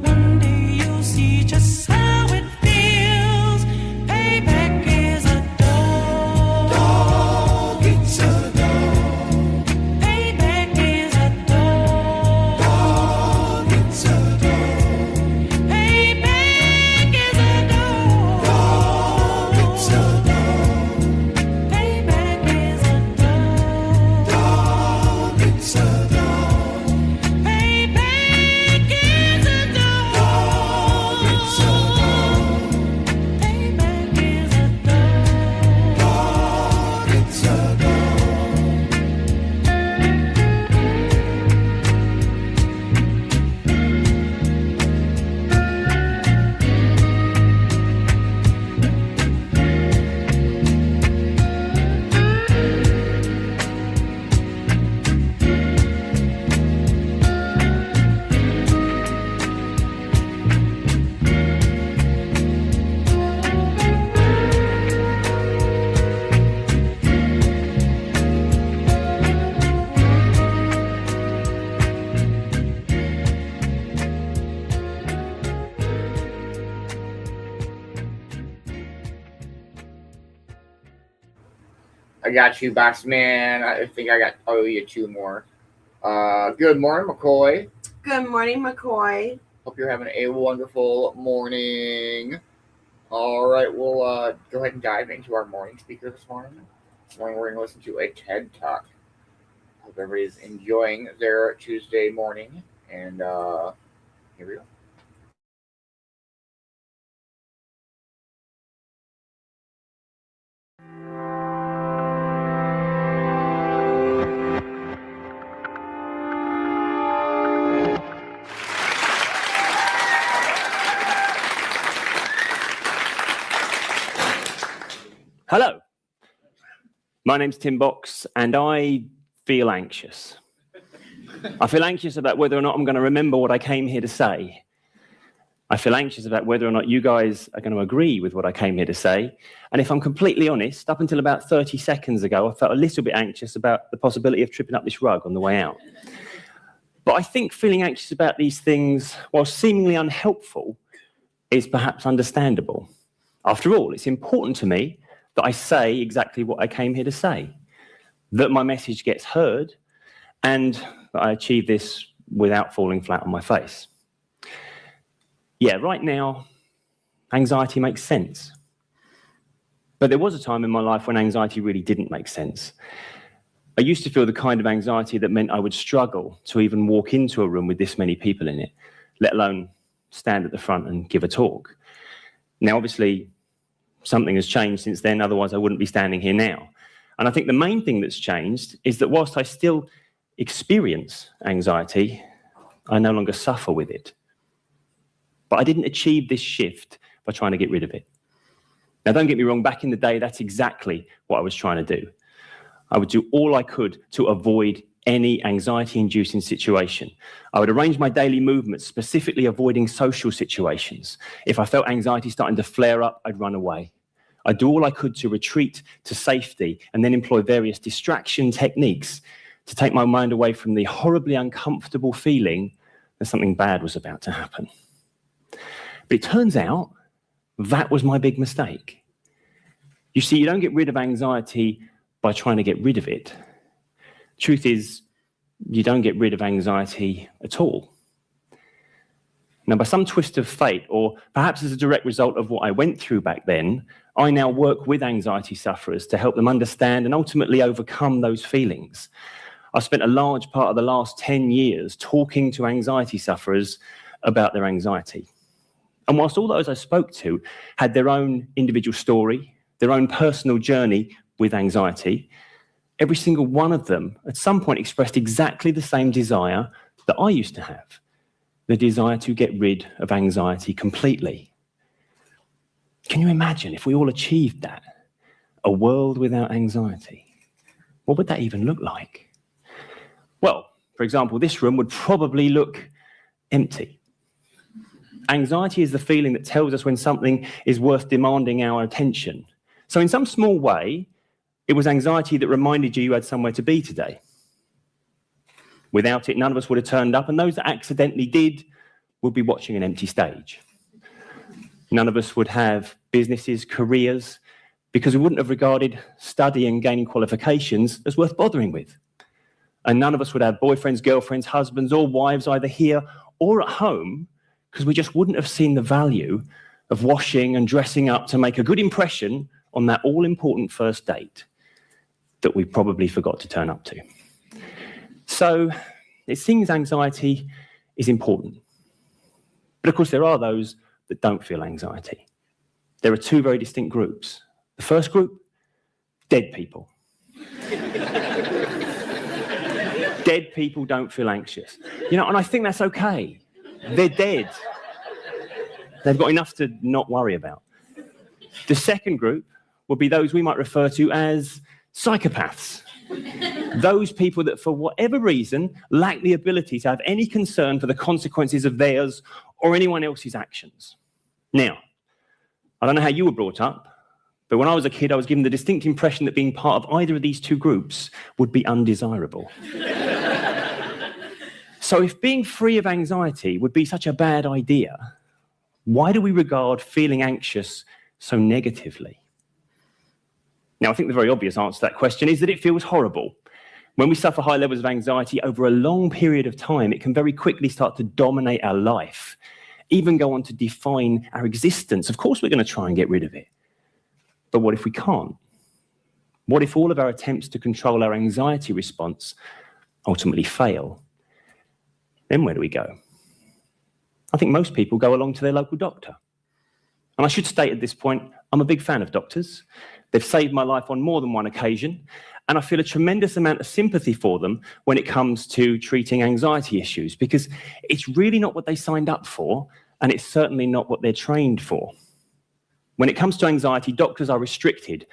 One I got you, boss man. I think I got you 2 more. Good morning, McCoy. Good morning, McCoy. Hope you're having a wonderful morning. All right, we'll go ahead and dive into our morning speaker this morning. This morning we're going to listen to a TED Talk. Hope everybody's enjoying their Tuesday morning. And here we go. Hello, my name's Tim Box, and I feel anxious. I feel anxious about whether or not I'm going to remember what I came here to say. I feel anxious about whether or not you guys are going to agree with what I came here to say. And if I'm completely honest, up until about 30 seconds ago, I felt a little bit anxious about the possibility of tripping up this rug on the way out. But I think feeling anxious about these things, while seemingly unhelpful, is perhaps understandable. After all, it's important to me that I say exactly what I came here to say, that my message gets heard, and that I achieve this without falling flat on my face. Yeah, right now, anxiety makes sense. But there was a time in my life when anxiety really didn't make sense. I used to feel the kind of anxiety that meant I would struggle to even walk into a room with this many people in it, let alone stand at the front and give a talk. Now, obviously, something has changed since then, otherwise I wouldn't be standing here now. And I think the main thing that's changed is that whilst I still experience anxiety, I no longer suffer with it. But I didn't achieve this shift by trying to get rid of it. Now, don't get me wrong, back in the day, that's exactly what I was trying to do. I would do all I could to avoid any anxiety-inducing situation. I would arrange my daily movements, specifically avoiding social situations. If I felt anxiety starting to flare up, I'd run away. I'd do all I could to retreat to safety and then employ various distraction techniques to take my mind away from the horribly uncomfortable feeling that something bad was about to happen. But it turns out that was my big mistake. You see, you don't get rid of anxiety by trying to get rid of it. Truth is, you don't get rid of anxiety at all. Now, by some twist of fate, or perhaps as a direct result of what I went through back then, I now work with anxiety sufferers to help them understand and ultimately overcome those feelings. I spent a large part of the last 10 years talking to anxiety sufferers about their anxiety. And whilst all those I spoke to had their own individual story, their own personal journey with anxiety, every single one of them at some point expressed exactly the same desire that I used to have, the desire to get rid of anxiety completely. Can you imagine if we all achieved that? A world without anxiety. What would that even look like? Well, for example, this room would probably look empty. Anxiety is the feeling that tells us when something is worth demanding our attention. So in some small way, it was anxiety that reminded you had somewhere to be today. Without it, none of us would have turned up, and those that accidentally did would be watching an empty stage. None of us would have businesses, careers, because we wouldn't have regarded study and gaining qualifications as worth bothering with. And none of us would have boyfriends, girlfriends, husbands, or wives either here or at home, because we just wouldn't have seen the value of washing and dressing up to make a good impression on that all-important first date that we probably forgot to turn up to. So it seems anxiety is important. But of course, there are those that don't feel anxiety. There are two very distinct groups. The first group, dead people. Dead people don't feel anxious. You know, and I think that's okay. They're dead. They've got enough to not worry about. The second group would be those we might refer to as psychopaths. Those people that, for whatever reason, lack the ability to have any concern for the consequences of theirs or anyone else's actions. Now, I don't know how you were brought up, but when I was a kid, I was given the distinct impression that being part of either of these two groups would be undesirable. So if being free of anxiety would be such a bad idea, why do we regard feeling anxious so negatively? Now, I think the very obvious answer to that question is that it feels horrible. When we suffer high levels of anxiety over a long period of time, it can very quickly start to dominate our life, even go on to define our existence. Of course, we're going to try and get rid of it. But what if we can't? What if all of our attempts to control our anxiety response ultimately fail? Then where do we go? I think most people go along to their local doctor. And I should state at this point, I'm a big fan of doctors. They've saved my life on more than one occasion, and I feel a tremendous amount of sympathy for them when it comes to treating anxiety issues, because it's really not what they signed up for, and it's certainly not what they're trained for. When it comes to anxiety, doctors are restricted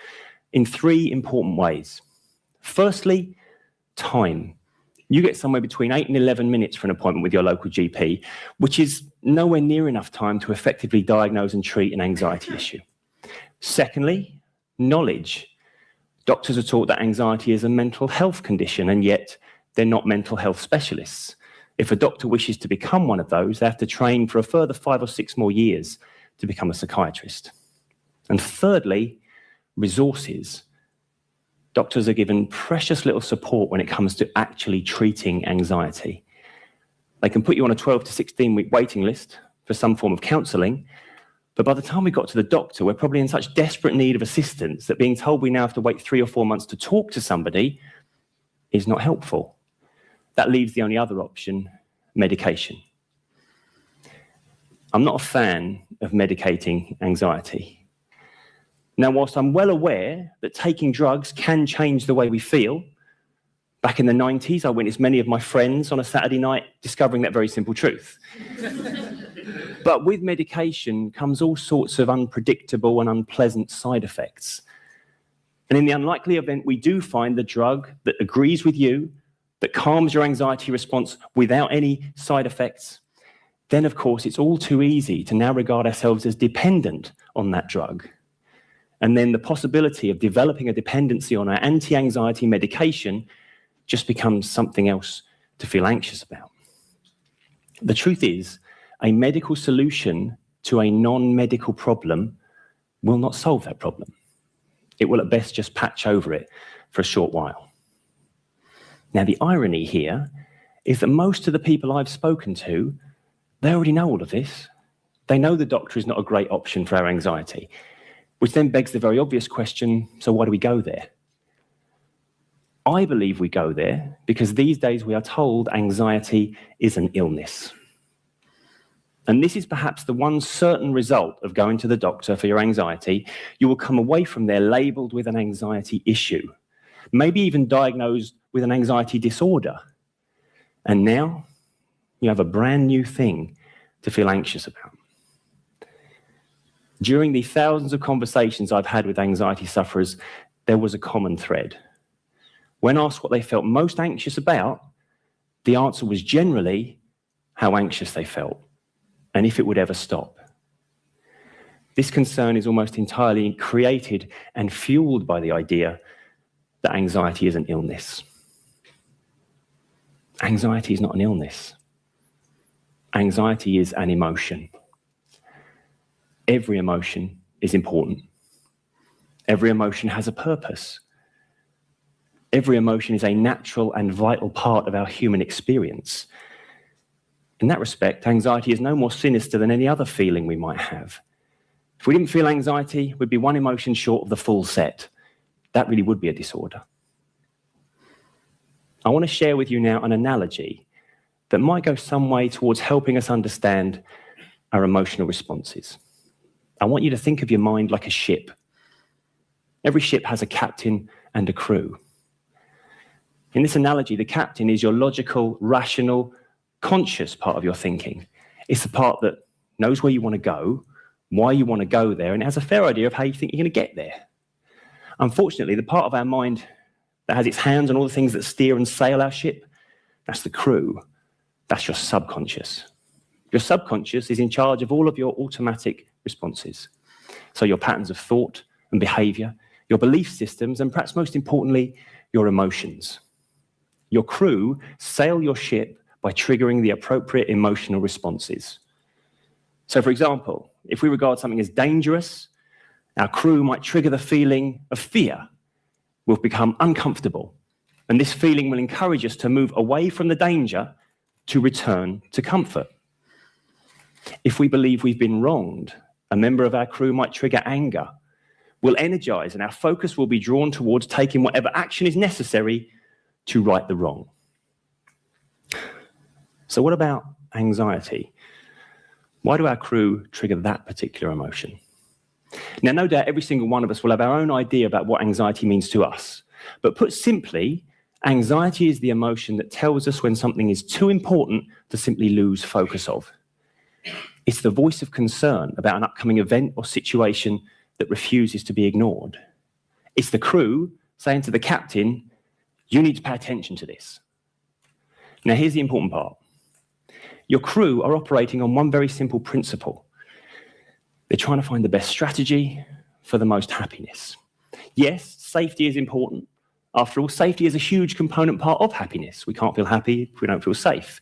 in 3 important ways. Firstly, time. You get somewhere between 8 and 11 minutes for an appointment with your local GP, which is nowhere near enough time to effectively diagnose and treat an anxiety issue. Secondly, knowledge. Doctors are taught that anxiety is a mental health condition, and yet they're not mental health specialists. If a doctor wishes to become one of those, they have to train for a further 5 or 6 more years to become a psychiatrist. And thirdly, resources. Doctors are given precious little support when it comes to actually treating anxiety. They can put you on a 12 to 16-week waiting list for some form of counselling, but by the time we got to the doctor, we're probably in such desperate need of assistance that being told we now have to wait 3 or 4 months to talk to somebody is not helpful. That leaves the only other option, medication. I'm not a fan of medicating anxiety. Now, whilst I'm well aware that taking drugs can change the way we feel, back in the 90s, I witnessed many of my friends on a Saturday night discovering that very simple truth. But with medication comes all sorts of unpredictable and unpleasant side effects. And in the unlikely event we do find the drug that agrees with you, that calms your anxiety response without any side effects, then of course it's all too easy to now regard ourselves as dependent on that drug. And then the possibility of developing a dependency on our anti-anxiety medication just becomes something else to feel anxious about. The truth is, a medical solution to a non-medical problem will not solve that problem. It will at best just patch over it for a short while. Now, the irony here is that most of the people I've spoken to, they already know all of this. They know the doctor is not a great option for our anxiety, which then begs the very obvious question, so why do we go there? I believe we go there because these days we are told anxiety is an illness. And this is perhaps the one certain result of going to the doctor for your anxiety. You will come away from there labelled with an anxiety issue, maybe even diagnosed with an anxiety disorder. And now you have a brand new thing to feel anxious about. During the thousands of conversations I've had with anxiety sufferers, there was a common thread. When asked what they felt most anxious about, the answer was generally how anxious they felt, and if it would ever stop. This concern is almost entirely created and fueled by the idea that anxiety is an illness. Anxiety is not an illness. Anxiety is an emotion. Every emotion is important. Every emotion has a purpose. Every emotion is a natural and vital part of our human experience. In that respect, anxiety is no more sinister than any other feeling we might have. If we didn't feel anxiety, we'd be one emotion short of the full set. That really would be a disorder. I want to share with you now an analogy that might go some way towards helping us understand our emotional responses. I want you to think of your mind like a ship. Every ship has a captain and a crew. In this analogy, the captain is your logical, rational, conscious part of your thinking. It's the part that knows where you want to go, why you want to go there, and it has a fair idea of how you think you're going to get there. Unfortunately, the part of our mind that has its hands on all the things that steer and sail our ship, that's the crew. That's your subconscious. Your subconscious is in charge of all of your automatic responses. So your patterns of thought and behavior, your belief systems, and perhaps most importantly, your emotions. Your crew sail your ship by triggering the appropriate emotional responses. So, for example, if we regard something as dangerous, our crew might trigger the feeling of fear We'll become uncomfortable, and this feeling will encourage us to move away from the danger to return to comfort. If we believe we've been wronged, a member of our crew might trigger anger. We'll energize, and our focus will be drawn towards taking whatever action is necessary to right the wrong. So what about anxiety? Why do our crew trigger that particular emotion? Now, no doubt every single one of us will have our own idea about what anxiety means to us. But put simply, anxiety is the emotion that tells us when something is too important to simply lose focus of. It's the voice of concern about an upcoming event or situation that refuses to be ignored. It's the crew saying to the captain, you need to pay attention to this. Now, here's the important part. Your crew are operating on one very simple principle. They're trying to find the best strategy for the most happiness. Yes, safety is important. After all, safety is a huge component part of happiness. We can't feel happy if we don't feel safe.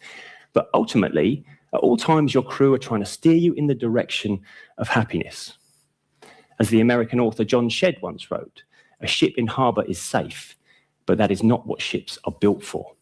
But ultimately, at all times, your crew are trying to steer you in the direction of happiness. As the American author John Shedd once wrote, a ship in harbor is safe, but that is not what ships are built for.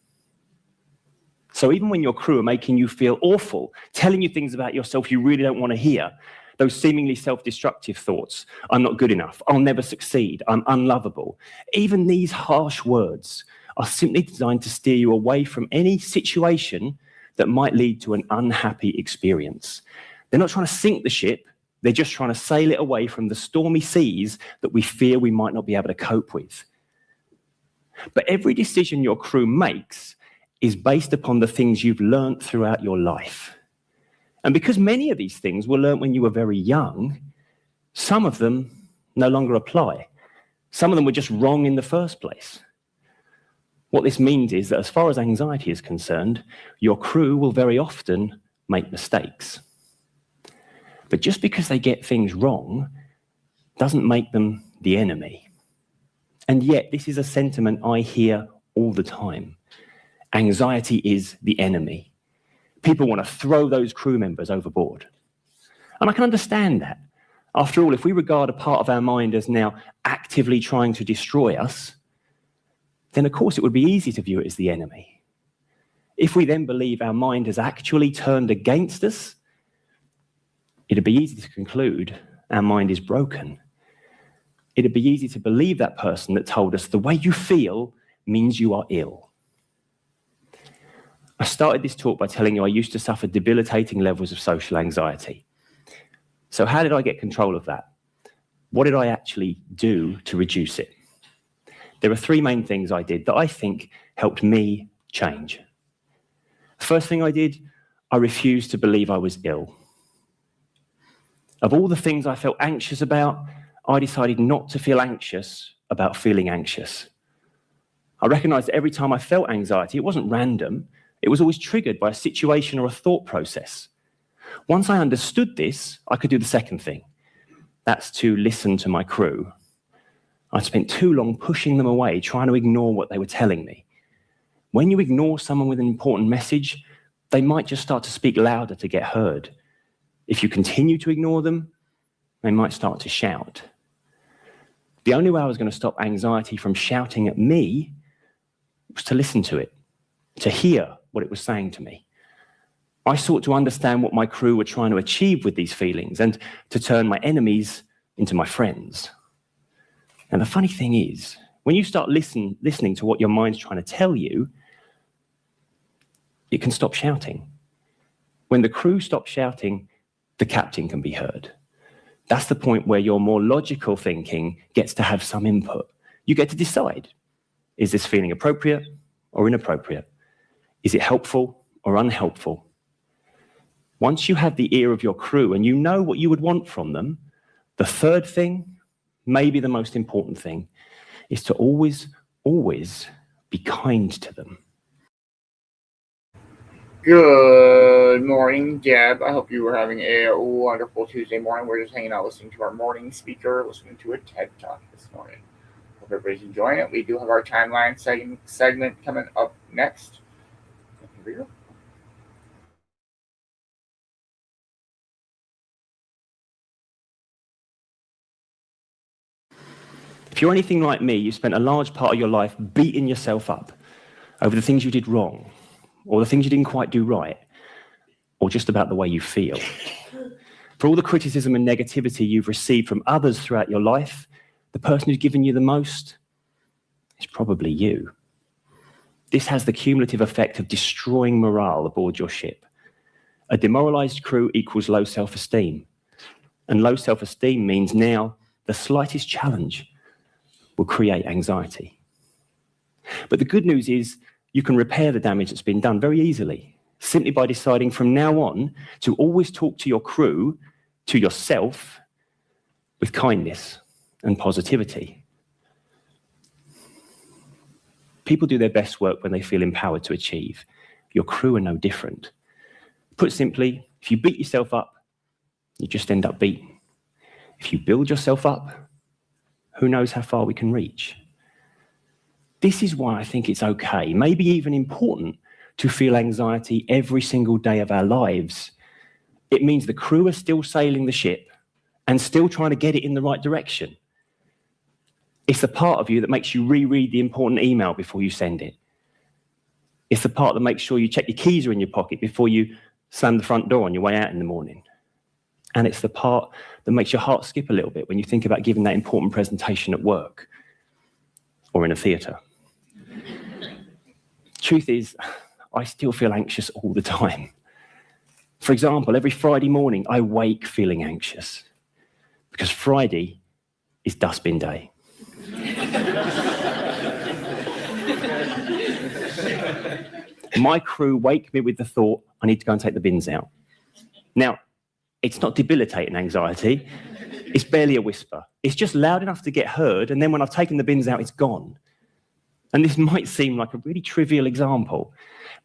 So even when your crew are making you feel awful, telling you things about yourself you really don't want to hear, those seemingly self-destructive thoughts, I'm not good enough, I'll never succeed, I'm unlovable, even these harsh words are simply designed to steer you away from any situation that might lead to an unhappy experience. They're not trying to sink the ship, they're just trying to sail it away from the stormy seas that we fear we might not be able to cope with. But every decision your crew makes is based upon the things you've learned throughout your life. And because many of these things were learned when you were very young, some of them no longer apply. Some of them were just wrong in the first place. What this means is that as far as anxiety is concerned, your crew will very often make mistakes. But just because they get things wrong doesn't make them the enemy. And yet, this is a sentiment I hear all the time. Anxiety is the enemy. People want to throw those crew members overboard. And I can understand that. After all, if we regard a part of our mind as now actively trying to destroy us, then of course it would be easy to view it as the enemy. If we then believe our mind has actually turned against us, it'd be easy to conclude our mind is broken. It'd be easy to believe that person that told us the way you feel means you are ill. I started this talk by telling you I used to suffer debilitating levels of social anxiety. So how did I get control of that? What did I actually do to reduce it? There are three main things I did that I think helped me change. First thing I did, I refused to believe I was ill. Of all the things I felt anxious about, I decided not to feel anxious about feeling anxious. I recognized that every time I felt anxiety, it wasn't random. It was always triggered by a situation or a thought process. Once I understood this, I could do the second thing. That's to listen to my crew. I spent too long pushing them away, trying to ignore what they were telling me. When you ignore someone with an important message, they might just start to speak louder to get heard. If you continue to ignore them, they might start to shout. The only way I was going to stop anxiety from shouting at me was to listen to it, to hear what it was saying to me. I sought to understand what my crew were trying to achieve with these feelings and to turn my enemies into my friends. And the funny thing is, when you start listening to what your mind's trying to tell you, it can stop shouting. When the crew stops shouting, the captain can be heard. That's the point where your more logical thinking gets to have some input. You get to decide, is this feeling appropriate or inappropriate? Is it helpful or unhelpful? Once you have the ear of your crew and you know what you would want from them, the third thing, maybe the most important thing, is to always, always be kind to them. Good morning, Deb. I hope you were having a wonderful Tuesday morning. We're just hanging out listening to our morning speaker, listening to a TED Talk this morning. Hope everybody's enjoying it. We do have our timeline segment coming up next. Here we go. If If you're anything like me, you spent a large part of your life beating yourself up over the things you did wrong, or the things you didn't quite do right, or just about the way you feel. For all the criticism and negativity you've received from others throughout your life, the person who's given you the most is probably you. This has the cumulative effect of destroying morale aboard your ship. A demoralized crew equals low self-esteem. And low self-esteem means now the slightest challenge will create anxiety. But the good news is you can repair the damage that's been done very easily, simply by deciding from now on to always talk to your crew, to yourself, with kindness and positivity. People do their best work when they feel empowered to achieve. Your crew are no different. Put simply, if you beat yourself up, you just end up beaten. If you build yourself up, who knows how far we can reach? This is why I think it's okay, maybe even important, to feel anxiety every single day of our lives. It means the crew are still sailing the ship and still trying to get it in the right direction. It's the part of you that makes you reread the important email before you send it. It's the part that makes sure you check your keys are in your pocket before you slam the front door on your way out in the morning. And it's the part that makes your heart skip a little bit when you think about giving that important presentation at work or in a theatre. Truth is, I still feel anxious all the time. For example, every Friday morning, I wake feeling anxious because Friday is dustbin day. My crew wake me with the thought, I need to go and take the bins out. Now, it's not debilitating anxiety. It's barely a whisper. It's just loud enough to get heard, and then when I've taken the bins out, it's gone. And this might seem like a really trivial example,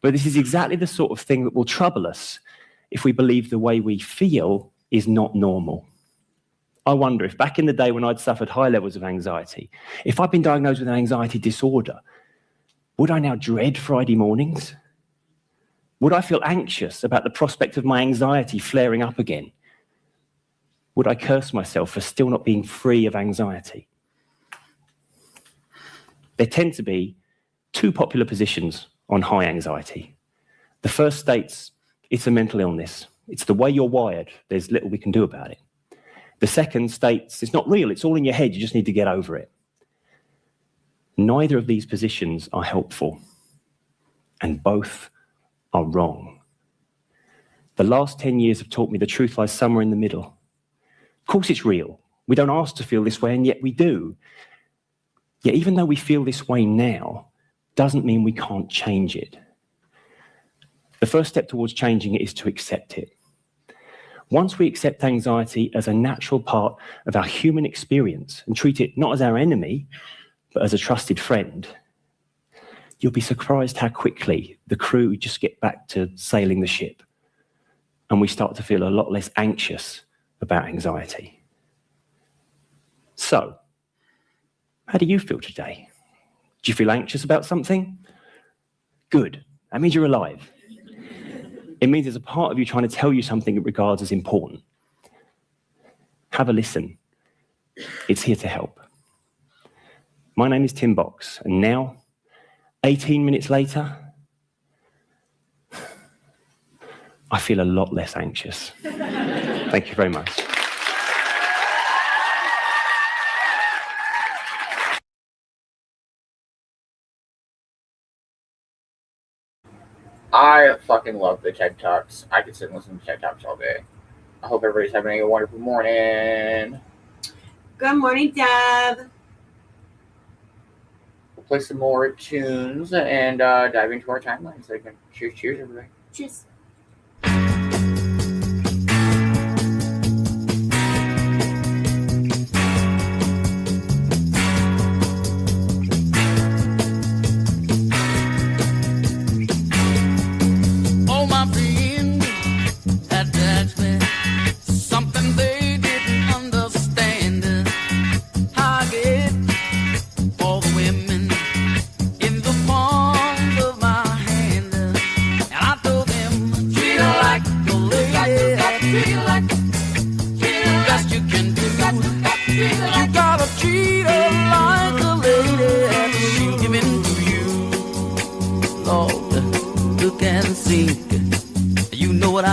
but this is exactly the sort of thing that will trouble us if we believe the way we feel is not normal. I wonder if back in the day when I'd suffered high levels of anxiety, if I'd been diagnosed with an anxiety disorder, would I now dread Friday mornings? Would I feel anxious about the prospect of my anxiety flaring up again? Would I curse myself for still not being free of anxiety? There tend to be two popular positions on high anxiety. The first states it's a mental illness. It's the way you're wired. There's little we can do about it. The second states it's not real. It's all in your head. You just need to get over it. Neither of these positions are helpful, and both are wrong. The last 10 years have taught me the truth lies somewhere in the middle. Of course it's real. We don't ask to feel this way, and yet we do. Yet even though we feel this way now, doesn't mean we can't change it. The first step towards changing it is to accept it. Once we accept anxiety as a natural part of our human experience and treat it not as our enemy, but as a trusted friend, you'll be surprised how quickly the crew just get back to sailing the ship, and we start to feel a lot less anxious about anxiety. So, how do you feel today? Do you feel anxious about something? Good. That means you're alive. It means there's a part of you trying to tell you something it regards as important. Have a listen. It's here to help. My name is Tim Box, and now, 18 minutes later, I feel a lot less anxious. Thank you very much. I fucking love the TED Talks. I could sit and listen to TED Talks all day. I hope everybody's having a wonderful morning. Good morning, Deb. We'll play some more tunes and dive into our timeline segment. Cheers, everybody. Cheers. In the palm of my hand, and I told them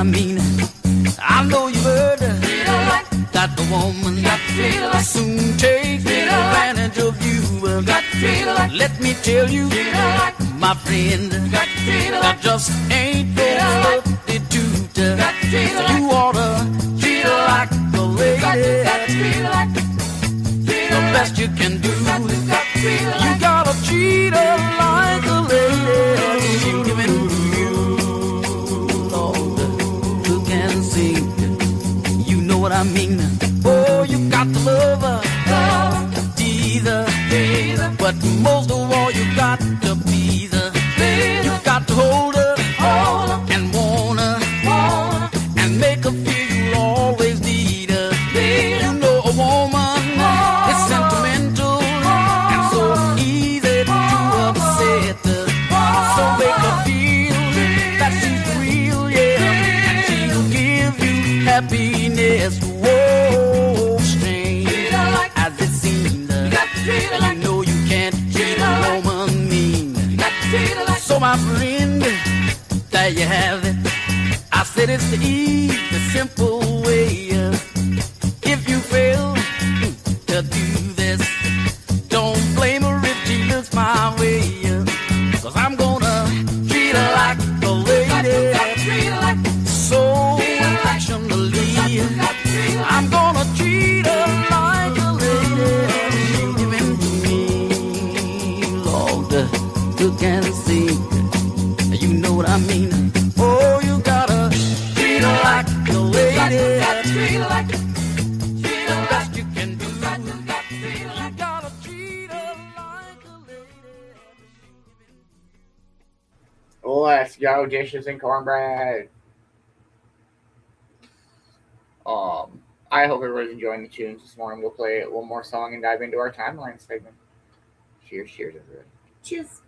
I mean? I know you heard that the woman soon take advantage of you. Let me tell you, my friend, that just ain't no substitute. So you oughta treat her like a lady. The best you can do, you gotta treat her like a lady. She'll give it to you, Lord, who can sing. You know what I mean? Oh, you got to love her, tease her, but most of all, you got to please her. You got to hold her and want her and make her feel you always need her. You know a woman is sentimental and so easy to upset her. So make her feel that she's real, yeah, and she'll give you happiness. Whoa, strange as it seems, you know you can't treat a woman mean. So my friend, there you have it. I said it's the easy, simple way. If you fail to do this, don't blame her if she looks my way. Cause I'm gonna treat her like a lady, so affectionately. I'm gonna treat her like a lady. She'll give in to me, Lord, who can see. You know what I mean? Oh, you gotta treat her like a lady. Treat her like the best you can do. You gotta treat her like a lady. Let's go, dishes and cornbread. I hope everybody's enjoying the tunes this morning. We'll play one more song and dive into our timeline segment. Cheers, cheers, everybody. Cheers.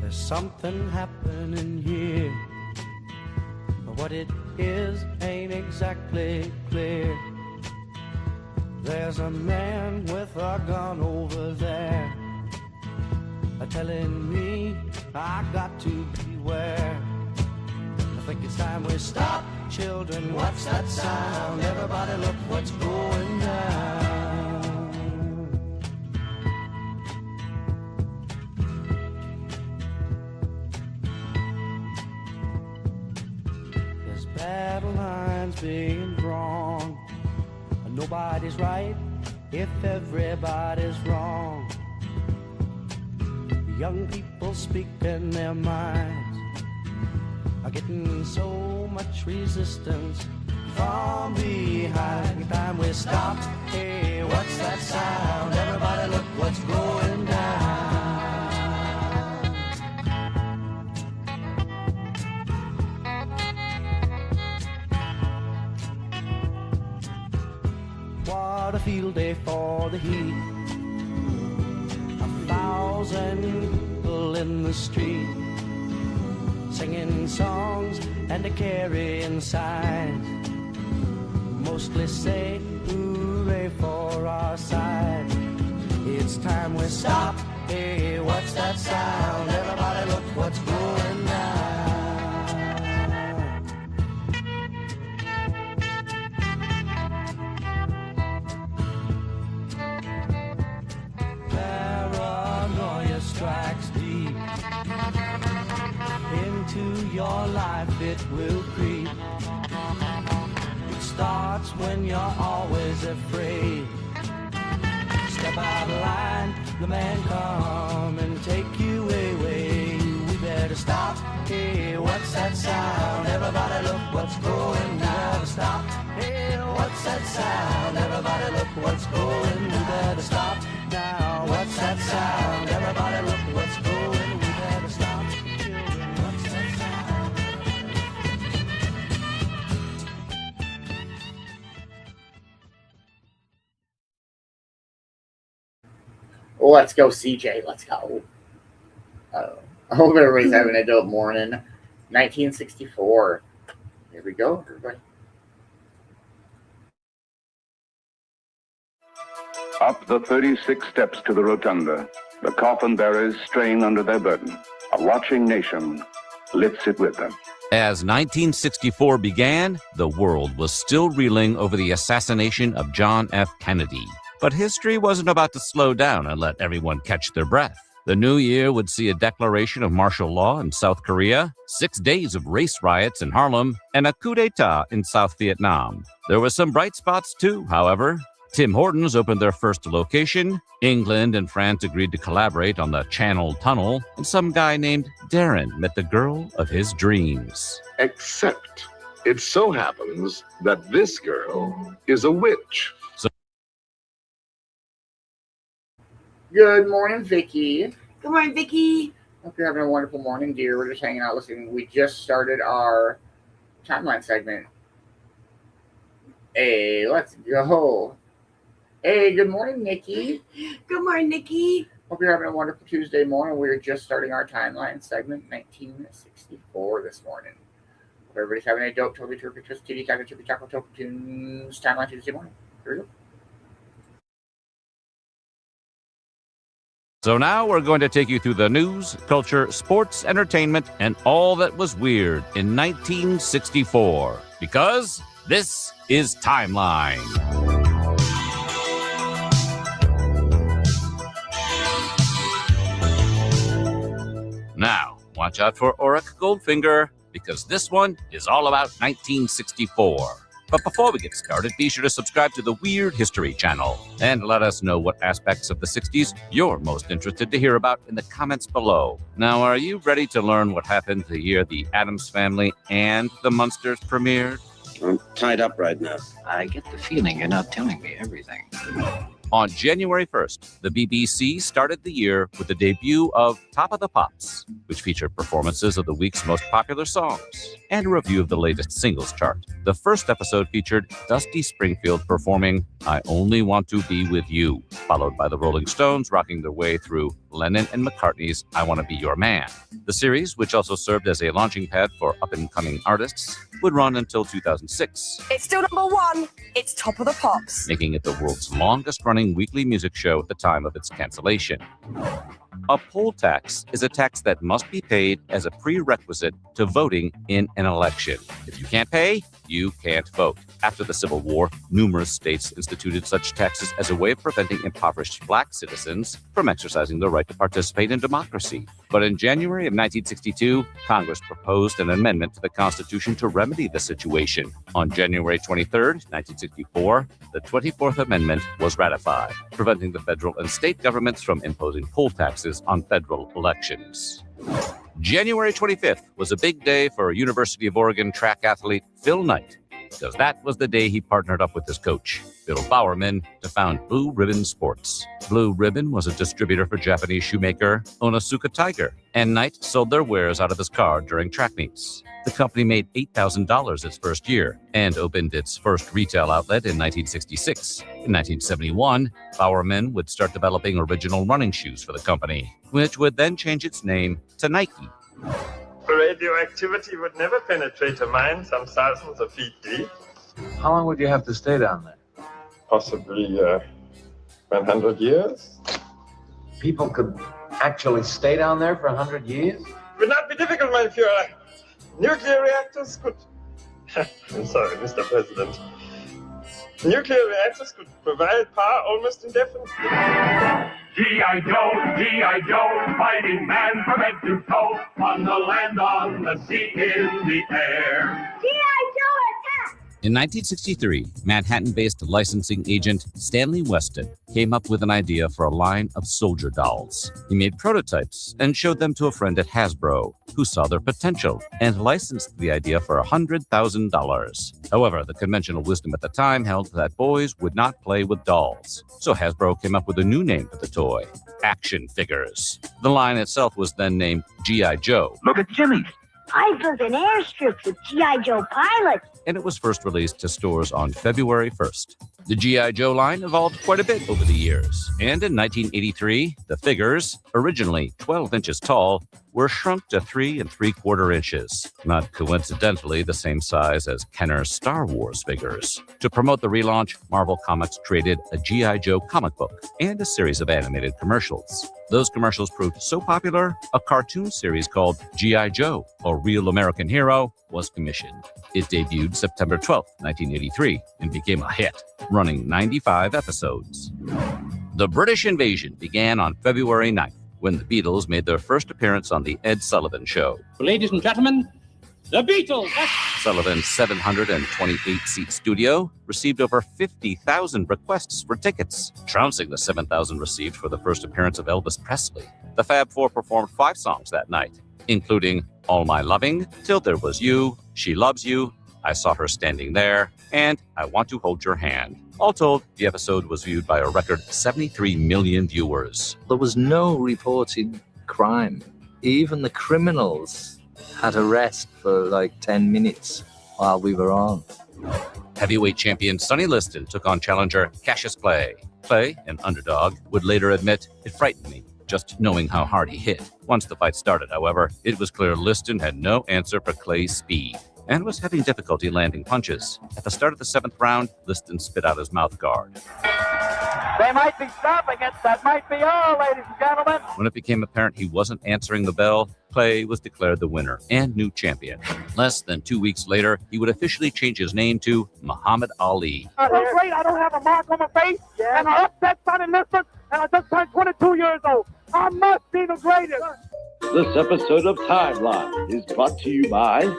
There's something happening here, but what it is ain't exactly clear. There's a man with a gun over there, telling me I got to beware. I think it's time we stop, children. What's that sound? Everybody look what's going down. There's battle lines being drawn. Nobody's right if everybody's wrong. Young people speaking their minds are getting so much resistance from behind. Time we stop. Hey, what's that sound? Everybody look what's going down. What a field day for the heat. 1,000 people in the street, singing songs and carrying signs, mostly say hooray for our side. It's time we stop. Hey, what's that sound? Everybody look what's going down. Paranoia strikes deep into your life, it will creep. It starts when you're always afraid. Step out of line, the man come and take you away. We better stop. Hey, what's that sound? Everybody look what's going down. We better stop. Hey, what's that sound? Everybody look what's going. We better stop now. What's that sound? Everybody look what's going. We better stop. Children, what's that sound? Let's go, CJ. Let's go. I hope everybody's having a dope morning. 1964. Here we go, everybody. Up the 36 steps to the rotunda, the coffin bearers strain under their burden. A watching nation lifts it with them. As 1964 began, the world was still reeling over the assassination of John F. Kennedy. But history wasn't about to slow down and let everyone catch their breath. The new year would see a declaration of martial law in South Korea, 6 days of race riots in Harlem, and a coup d'etat in South Vietnam. There were some bright spots too, however. Tim Hortons opened their first location, England and France agreed to collaborate on the Channel Tunnel, and some guy named Darren met the girl of his dreams. Except it so happens that this girl is a witch. Good morning, Vicki. Good morning, Vicki. Hope you're having a wonderful morning, dear. We're just hanging out listening. We just started our timeline segment. Hey, let's go. Hey, good morning, Nikki. Good morning, Nikki. Hope you're having a wonderful Tuesday morning. We're just starting our timeline segment, 1964 this morning. Hope everybody's having a dope, totally terrific, twisted, titty, taco, chippy, taco, tofu, tunes, timeline Tuesday morning. Here we go. So now we're going to take you through the news, culture, sports, entertainment, and all that was weird in 1964. Because this is Timeline. Now, watch out for Auric Goldfinger, because this one is all about 1964. But before we get started, be sure to subscribe to the Weird History channel and let us know what aspects of the 60s you're most interested to hear about in the comments below. Now, are you ready to learn what happened the year the Addams Family and the Munsters premiered? I'm tied up right now. I get the feeling you're not telling me everything. On January 1st, the BBC started the year with the debut of Top of the Pops, which featured performances of the week's most popular songs and a review of the latest singles chart. The first episode featured Dusty Springfield performing I Only Want to Be With You, followed by the Rolling Stones rocking their way through Lennon and McCartney's I Want to Be Your Man. The series, which also served as a launching pad for up-and-coming artists, would run until 2006. It's still number one. It's Top of the Pops. Making it the world's longest-running weekly music show at the time of its cancellation. A poll tax is a tax that must be paid as a prerequisite to voting in an election. If you can't pay, you can't vote. After the Civil War, numerous states instituted such taxes as a way of preventing impoverished black citizens from exercising their right to participate in democracy. But in January of 1962, Congress proposed an amendment to the Constitution to remedy the situation. On January 23, 1964, the 24th Amendment was ratified, preventing the federal and state governments from imposing poll taxes on federal elections. January 25th was a big day for University of Oregon track athlete Phil Knight, because that was the day he partnered up with his coach, Bill Bowerman, to found Blue Ribbon Sports. Blue Ribbon was a distributor for Japanese shoemaker Onitsuka Tiger, and Knight sold their wares out of his car during track meets. The company made $8,000 its first year and opened its first retail outlet in 1966. In 1971, Bowerman would start developing original running shoes for the company, which would then change its name to Nike. Radioactivity would never penetrate a mine some thousands of feet deep. How long would you have to stay down there? Possibly 100 years. People could actually stay down there for 100 years? It would not be difficult, mein Führer. Nuclear reactors could... I'm sorry, Mr. President. Nuclear reactors could provide power almost indefinitely. G.I. Joe, G.I. Joe, fighting man from head to toe, on the land, on the sea, in the air. G.I. Joe attack! In 1963, Manhattan-based licensing agent Stanley Weston came up with an idea for a line of soldier dolls. He made prototypes and showed them to a friend at Hasbro, who saw their potential and licensed the idea for $100,000. However, the conventional wisdom at the time held that boys would not play with dolls. So Hasbro came up with a new name for the toy, Action Figures. The line itself was then named G.I. Joe. Look at Jimmy. I built an airstrip with G.I. Joe pilots. And it was first released to stores on February 1st. The G.I. Joe line evolved quite a bit over the years. And in 1983, the figures, originally 12 inches tall, were shrunk to 3 3/4 inches, not coincidentally the same size as Kenner's Star Wars figures. To promote the relaunch, Marvel Comics created a G.I. Joe comic book and a series of animated commercials. Those commercials proved so popular, a cartoon series called G.I. Joe, a Real American Hero, was commissioned. It debuted September 12, 1983, and became a hit, running 95 episodes. The British invasion began on February 9th, when the Beatles made their first appearance on The Ed Sullivan Show. Ladies and gentlemen, the Beatles! Sullivan's 728-seat studio received over 50,000 requests for tickets, trouncing the 7,000 received for the first appearance of Elvis Presley. The Fab Four performed 5 songs that night, including All My Loving, Till There Was You, She Loves You, I Saw Her Standing There, and I Want to Hold Your Hand. All told, the episode was viewed by a record 73 million viewers. There was no reported crime. Even the criminals had a rest for like 10 minutes while we were on. Heavyweight champion Sonny Liston took on challenger Cassius Clay. Clay, an underdog, would later admit, "It frightened me, just knowing how hard he hit." Once the fight started, however, it was clear Liston had no answer for Clay's speed and was having difficulty landing punches. At the start of the 7th round, Liston spit out his mouth guard. They might be stopping it. That might be all, ladies and gentlemen. When it became apparent he wasn't answering the bell, Clay was declared the winner and new champion. Less than 2 weeks later, he would officially change his name to Muhammad Ali. So great, I don't have a mark on my face, and I upset Sonny Liston, and I just turned 22 years old. I must be the greatest. This episode of Timeline is brought to you by...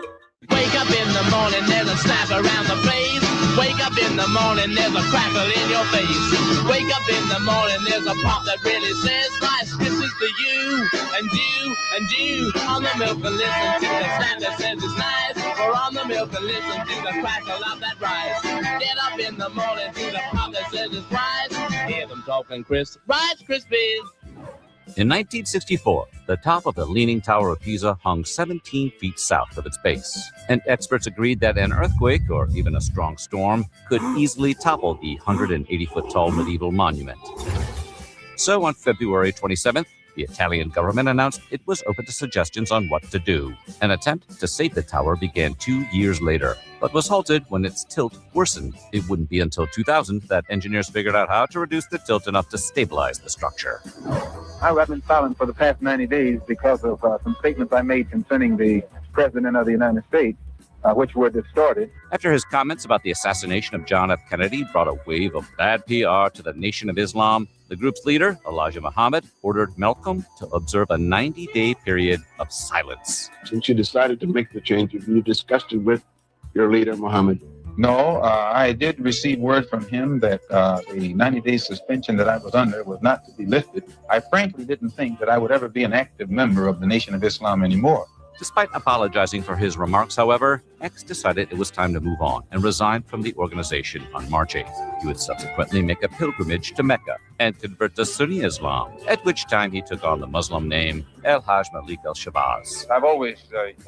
Wake up in the morning, there's a snap around the place. Wake up in the morning, there's a crackle in your face. Wake up in the morning, there's a pop that really says, Rice Krispies to you, and you, and you. On the milk and listen to the snap that says it's nice. Or on the milk and listen to the crackle of that rice. Get up in the morning to the pop that says it's rice. Hear them talking Rice Krispies. In 1964, the top of the Leaning Tower of Pisa hung 17 feet south of its base, and experts agreed that an earthquake or even a strong storm could easily topple the 180-foot-tall medieval monument. So on February 27th, the Italian government announced it was open to suggestions on what to do. An attempt to save the tower began 2 years later, but was halted when its tilt worsened. It wouldn't be until 2000 that engineers figured out how to reduce the tilt enough to stabilize the structure. I've been silent for the past 90 days because of some statements I made concerning the President of the United States, which were distorted. After his comments about the assassination of John F. Kennedy brought a wave of bad PR to the Nation of Islam, the group's leader, Elijah Muhammad, ordered Malcolm to observe a 90-day period of silence. Since you decided to make the change, have you discussed it with your leader, Muhammad? No, I did receive word from him that the 90-day suspension that I was under was not to be lifted. I frankly didn't think that I would ever be an active member of the Nation of Islam anymore. Despite apologizing for his remarks, however, X decided it was time to move on and resigned from the organization on March 8th. He would subsequently make a pilgrimage to Mecca and convert to Sunni Islam, at which time he took on the Muslim name El-Hajj Malik El-Shabazz. I've always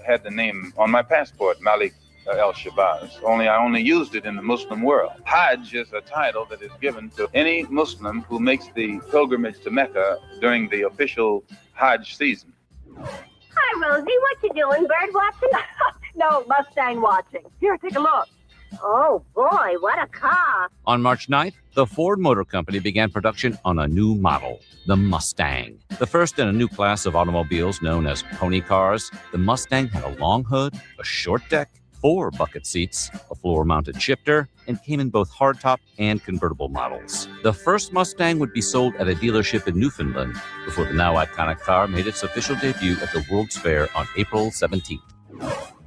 had the name on my passport, Malik El-Shabazz, I only used it in the Muslim world. Hajj is a title that is given to any Muslim who makes the pilgrimage to Mecca during the official Hajj season. Hi, Rosie. What you doing? Bird watching? No, Mustang watching. Here, take a look. Oh, boy, what a car. On March 9th, the Ford Motor Company began production on a new model, the Mustang. The first in a new class of automobiles known as pony cars, the Mustang had a long hood, a short deck, 4 bucket seats, a floor-mounted shifter, and came in both hardtop and convertible models. The first Mustang would be sold at a dealership in Newfoundland before the now iconic car made its official debut at the World's Fair on April 17th.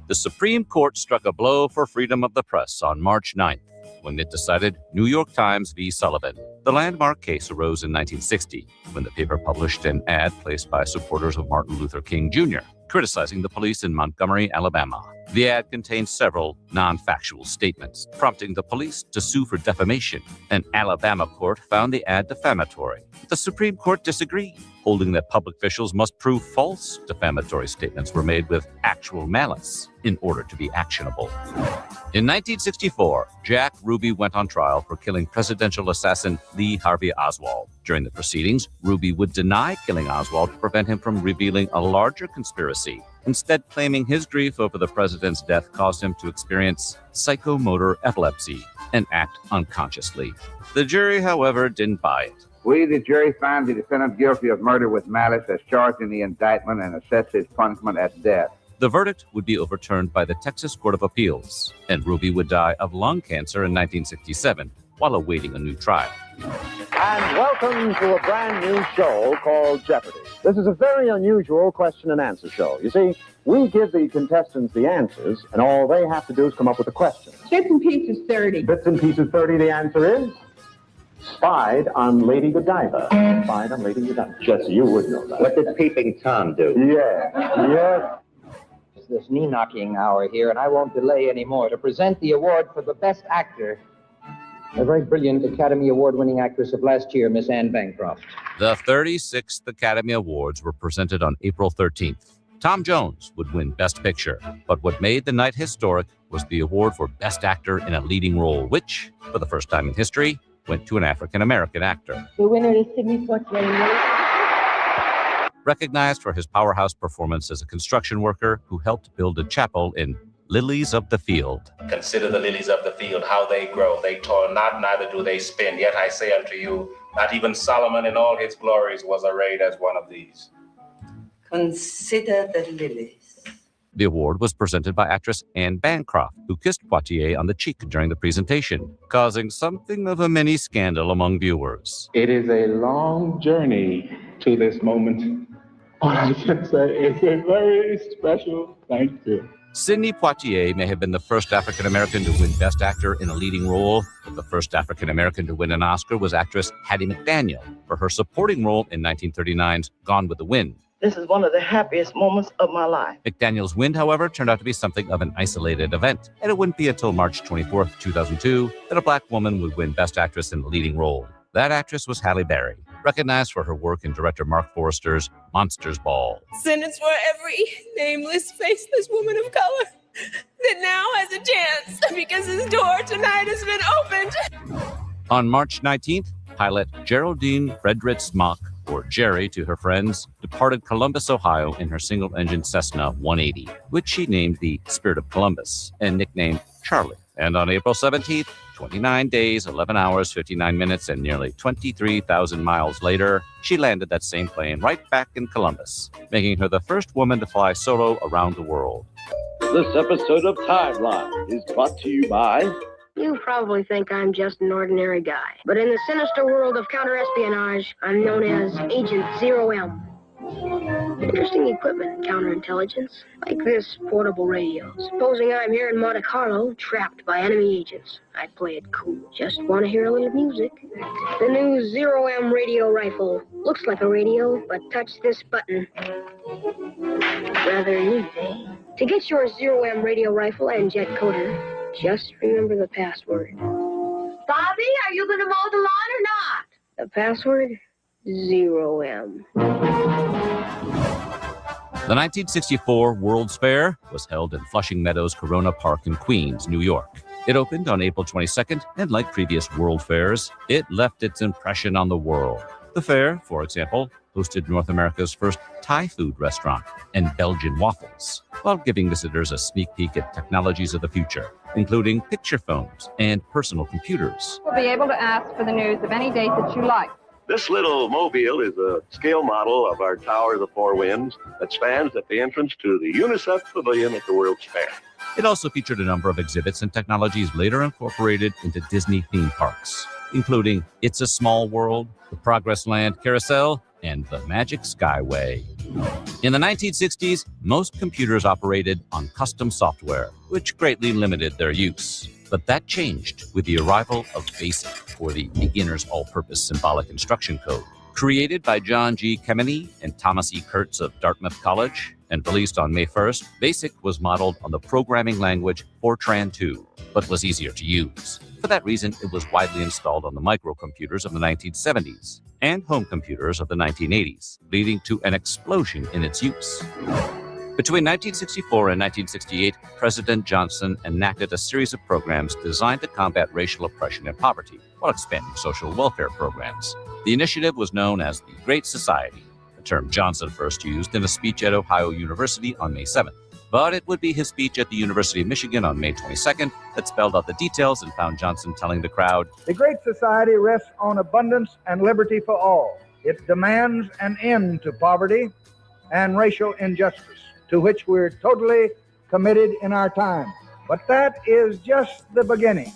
The Supreme Court struck a blow for freedom of the press on March 9th when it decided New York Times v. Sullivan. The landmark case arose in 1960 when the paper published an ad placed by supporters of Martin Luther King Jr., criticizing the police in Montgomery, Alabama. The ad contained several non-factual statements, prompting the police to sue for defamation. An Alabama court found the ad defamatory. The Supreme Court disagreed, holding that public officials must prove false defamatory statements were made with actual malice in order to be actionable. In 1964, Jack Ruby went on trial for killing presidential assassin Lee Harvey Oswald. During the proceedings, Ruby would deny killing Oswald to prevent him from revealing a larger conspiracy, instead claiming his grief over the president's death caused him to experience psychomotor epilepsy and act unconsciously. The jury, however, didn't buy it. We, the jury, find the defendant guilty of murder with malice as charged in the indictment and assess his punishment as death. The verdict would be overturned by the Texas Court of Appeals, and Ruby would die of lung cancer in 1967 while awaiting a new trial. And welcome to a brand new show called Jeopardy! This is a very unusual question and answer show. You see, we give the contestants the answers, and all they have to do is come up with the questions. Bits and pieces 30. Bits and pieces 30, the answer is spied on Lady Godiva. Spied on Lady Godiva. Jesse, you would know that. What did Peeping Tom do? Yeah. It's this knee-knocking hour here, and I won't delay any more to present the award for the Best Actor. A very brilliant Academy Award-winning actress of last year, Miss Anne Bancroft. The 36th Academy Awards were presented on April 13th. Tom Jones would win Best Picture, but what made the night historic was the award for Best Actor in a Leading Role, which, for the first time in history, went to an African-American actor. The winner is Sidney Poitier. Recognized for his powerhouse performance as a construction worker who helped build a chapel in Lilies of the Field. Consider the lilies of the field, how they grow. They toil not, neither do they spin. Yet I say unto you, not even Solomon in all his glories was arrayed as one of these. Consider the lilies. The award was presented by actress Anne Bancroft, who kissed Poitier on the cheek during the presentation, causing something of a mini scandal among viewers. It is a long journey to this moment. All I can say is a very special thank you. Sidney Poitier may have been the first African-American to win Best Actor in a Leading Role, but the first African-American to win an Oscar was actress Hattie McDaniel for her supporting role in 1939's Gone with the Wind. This is one of the happiest moments of my life. McDaniel's win, however, turned out to be something of an isolated event, and it wouldn't be until March 24th, 2002, that a black woman would win Best Actress in a Leading Role. That actress was Halle Berry, recognized for her work in director Mark Forrester's Monsters Ball. Sentence for every nameless, faceless woman of color that now has a chance because his door tonight has been opened. On March 19th, pilot Geraldine Frederick Smock, or Jerry to her friends, departed Columbus, Ohio in her single-engine Cessna 180, which she named the Spirit of Columbus and nicknamed Charlie. And on April 17th, 29 days, 11 hours, 59 minutes, and nearly 23,000 miles later, she landed that same plane right back in Columbus, making her the first woman to fly solo around the world. This episode of Timeline is brought to you by... You probably think I'm just an ordinary guy, but in the sinister world of counterespionage, I'm known as Agent 0M. Interesting equipment, counterintelligence, like this portable radio. Supposing I'm here in Monte Carlo, trapped by enemy agents. I'd play it cool. Just want to hear a little music. The new 0M radio rifle. Looks like a radio, but touch this button. Rather neat, eh? To get your 0M radio rifle and jet coder, just remember the password. Bobby, are you going to mow the lawn or not? The password? 0M. The 1964 World's Fair was held in Flushing Meadows Corona Park in Queens, New York. It opened on April 22nd, and like previous World Fairs, it left its impression on the world. The fair, for example, hosted North America's first Thai food restaurant and Belgian waffles, while giving visitors a sneak peek at technologies of the future, including picture phones and personal computers. You'll be able to ask for the news of any date that you like. This little mobile is a scale model of our Tower of the Four Winds that stands at the entrance to the UNICEF Pavilion at the World's Fair. It also featured a number of exhibits and technologies later incorporated into Disney theme parks, including It's a Small World, the Progress Land Carousel, and the Magic Skyway. In the 1960s, most computers operated on custom software, which greatly limited their use. But that changed with the arrival of BASIC, or the Beginner's All-Purpose Symbolic Instruction Code. Created by John G. Kemeny and Thomas E. Kurtz of Dartmouth College, and released on May 1st, BASIC was modeled on the programming language Fortran 2, but was easier to use. For that reason, it was widely installed on the microcomputers of the 1970s and home computers of the 1980s, leading to an explosion in its use. Between 1964 and 1968, President Johnson enacted a series of programs designed to combat racial oppression and poverty while expanding social welfare programs. The initiative was known as the Great Society, a term Johnson first used in a speech at Ohio University on May 7th. But it would be his speech at the University of Michigan on May 22nd that spelled out the details and found Johnson telling the crowd, "The Great Society rests on abundance and liberty for all. It demands an end to poverty and racial injustice, to which we're totally committed in our time. But that is just the beginning."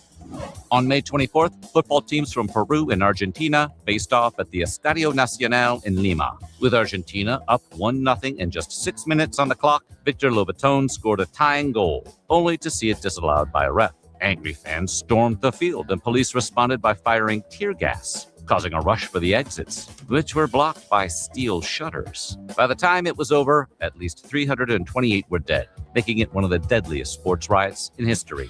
On May 24th, football teams from Peru and Argentina faced off at the Estadio Nacional in Lima. With Argentina up 1-0 and just 6 minutes on the clock, Victor Lobaton scored a tying goal, only to see it disallowed by a ref. Angry fans stormed the field and police responded by firing tear gas, causing a rush for the exits, which were blocked by steel shutters. By the time it was over, at least 328 were dead, making it one of the deadliest sports riots in history.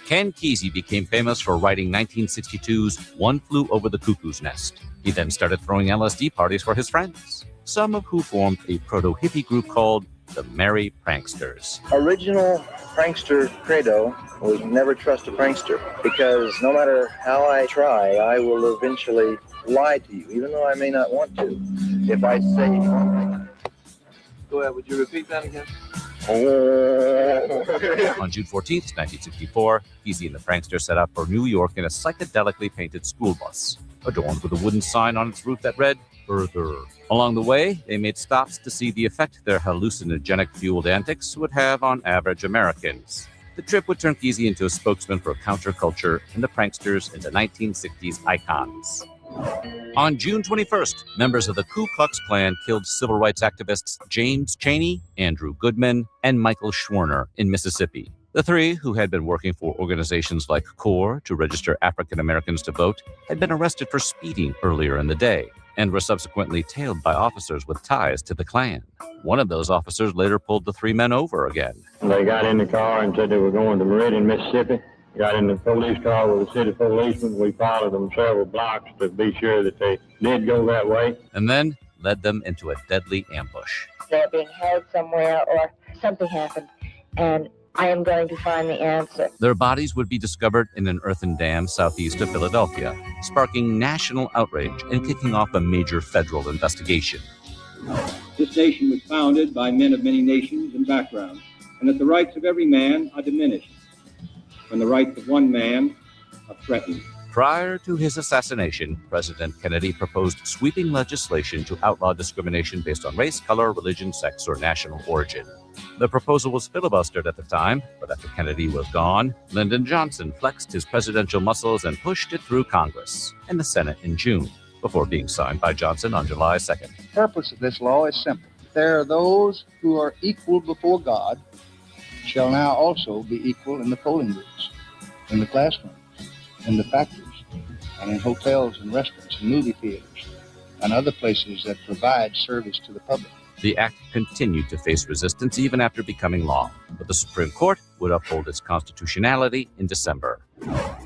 Ken Kesey became famous for writing 1962's One Flew Over the Cuckoo's Nest. He then started throwing LSD parties for his friends, some of who formed a proto-hippie group called the Merry Pranksters. Original prankster credo was never trust a prankster, because no matter how I try, I will eventually lie to you, even though I may not want to. If I say one thing. Go ahead, would you repeat that again? On June 14th, 1964, Kesey and the Pranksters set out for New York in a psychedelically painted school bus, adorned with a wooden sign on its roof that read, "Further." Along the way, they made stops to see the effect their hallucinogenic-fueled antics would have on average Americans. The trip would turn Kesey into a spokesman for counterculture and the Pranksters into 1960s icons. On June 21st, members of the Ku Klux Klan killed civil rights activists James Chaney, Andrew Goodman, and Michael Schwerner in Mississippi. The three, who had been working for organizations like CORE to register African Americans to vote, had been arrested for speeding earlier in the day and were subsequently tailed by officers with ties to the Klan. One of those officers later pulled the three men over again. They got in the car and said they were going to Meridian, Mississippi. Got in the police car with a city policeman. We followed them several blocks to be sure that they did go that way. And then led them into a deadly ambush. They're being held somewhere or something happened, and I am going to find the answer. Their bodies would be discovered in an earthen dam southeast of Philadelphia, sparking national outrage and kicking off a major federal investigation. This nation was founded by men of many nations and backgrounds, and that the rights of every man are diminished when the rights of one man are threatened. Prior to his assassination, President Kennedy proposed sweeping legislation to outlaw discrimination based on race, color, religion, sex, or national origin. The proposal was filibustered at the time, but after Kennedy was gone, Lyndon Johnson flexed his presidential muscles and pushed it through Congress and the Senate in June, before being signed by Johnson on July 2nd. The purpose of this law is simple. There are those who are equal before God shall now also be equal in the polling booths, in the classrooms, in the factories, and in hotels and restaurants and movie theaters, and other places that provide service to the public. The act continued to face resistance even after becoming law, but the Supreme Court would uphold its constitutionality in December.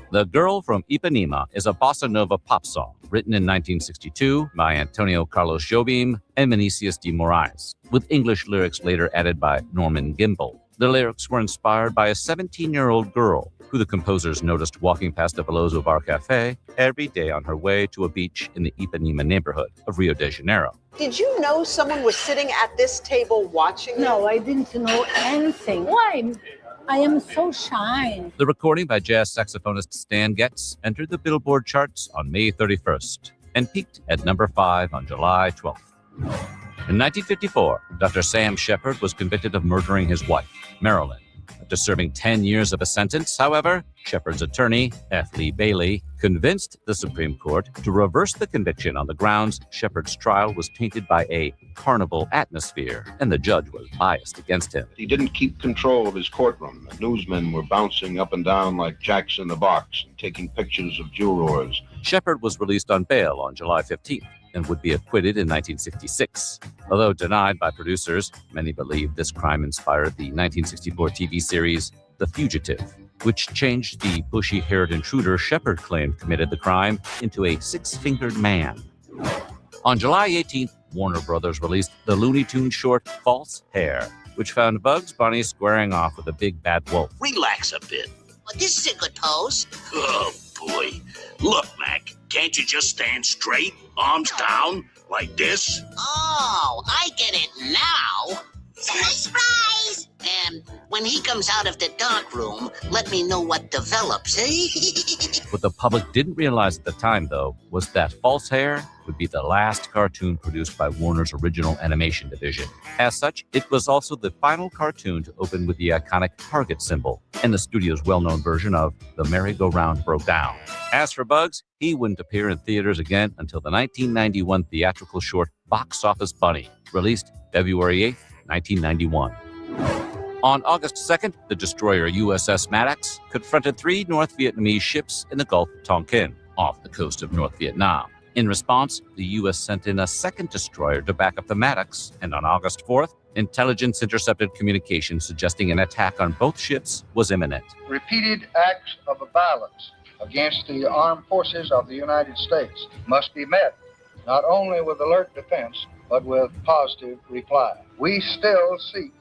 The Girl from Ipanema is a bossa nova pop song written in 1962 by Antonio Carlos Jobim and Vinicius de Moraes, with English lyrics later added by Norman Gimbel. The lyrics were inspired by a 17-year-old girl who the composers noticed walking past a Veloso Bar Cafe every day on her way to a beach in the Ipanema neighborhood of Rio de Janeiro. Did you know someone was sitting at this table watching you? No, I didn't know anything. Why? I am so shy. The recording by jazz saxophonist Stan Getz entered the Billboard charts on May 31st and peaked at number 5 on July 12th. In 1954, Dr. Sam Shepard was convicted of murdering his wife, Marilyn. After serving 10 years of a sentence, however, Shepard's attorney, F. Lee Bailey, convinced the Supreme Court to reverse the conviction on the grounds Shepard's trial was tainted by a carnival atmosphere, and the judge was biased against him. He didn't keep control of his courtroom. The newsmen were bouncing up and down like jacks in the box and taking pictures of jurors. Shepard was released on bail on July 15th, and would be acquitted in 1966. Although denied by producers, many believe this crime inspired the 1964 TV series The Fugitive, which changed the bushy-haired intruder Shepard claimed committed the crime into a six-fingered man. On July 18th, Warner Brothers released the Looney Tunes short False Hair, which found Bugs Bunny squaring off with a big bad wolf. Relax a bit. Well, this is a good pose. Oh, boy. Look, Mac, can't you just stand straight, arms down, like this? Oh, I get it now. Surprise! And when he comes out of the dark room, let me know what develops, eh? What the public didn't realize at the time, though, was that False Hair would be the last cartoon produced by Warner's original animation division. As such, it was also the final cartoon to open with the iconic Target symbol and the studio's well-known version of The Merry-Go-Round Broke Down. As for Bugs, he wouldn't appear in theaters again until the 1991 theatrical short Box Office Bunny, released February 8th, 1991. On August 2nd, the destroyer USS Maddox confronted 3 North Vietnamese ships in the Gulf of Tonkin, off the coast of North Vietnam. In response, the U.S. sent in a second destroyer to back up the Maddox, and on August 4th, intelligence intercepted communication suggesting an attack on both ships was imminent. Repeated acts of violence against the armed forces of the United States must be met not only with alert defense, but with positive reply. We still seek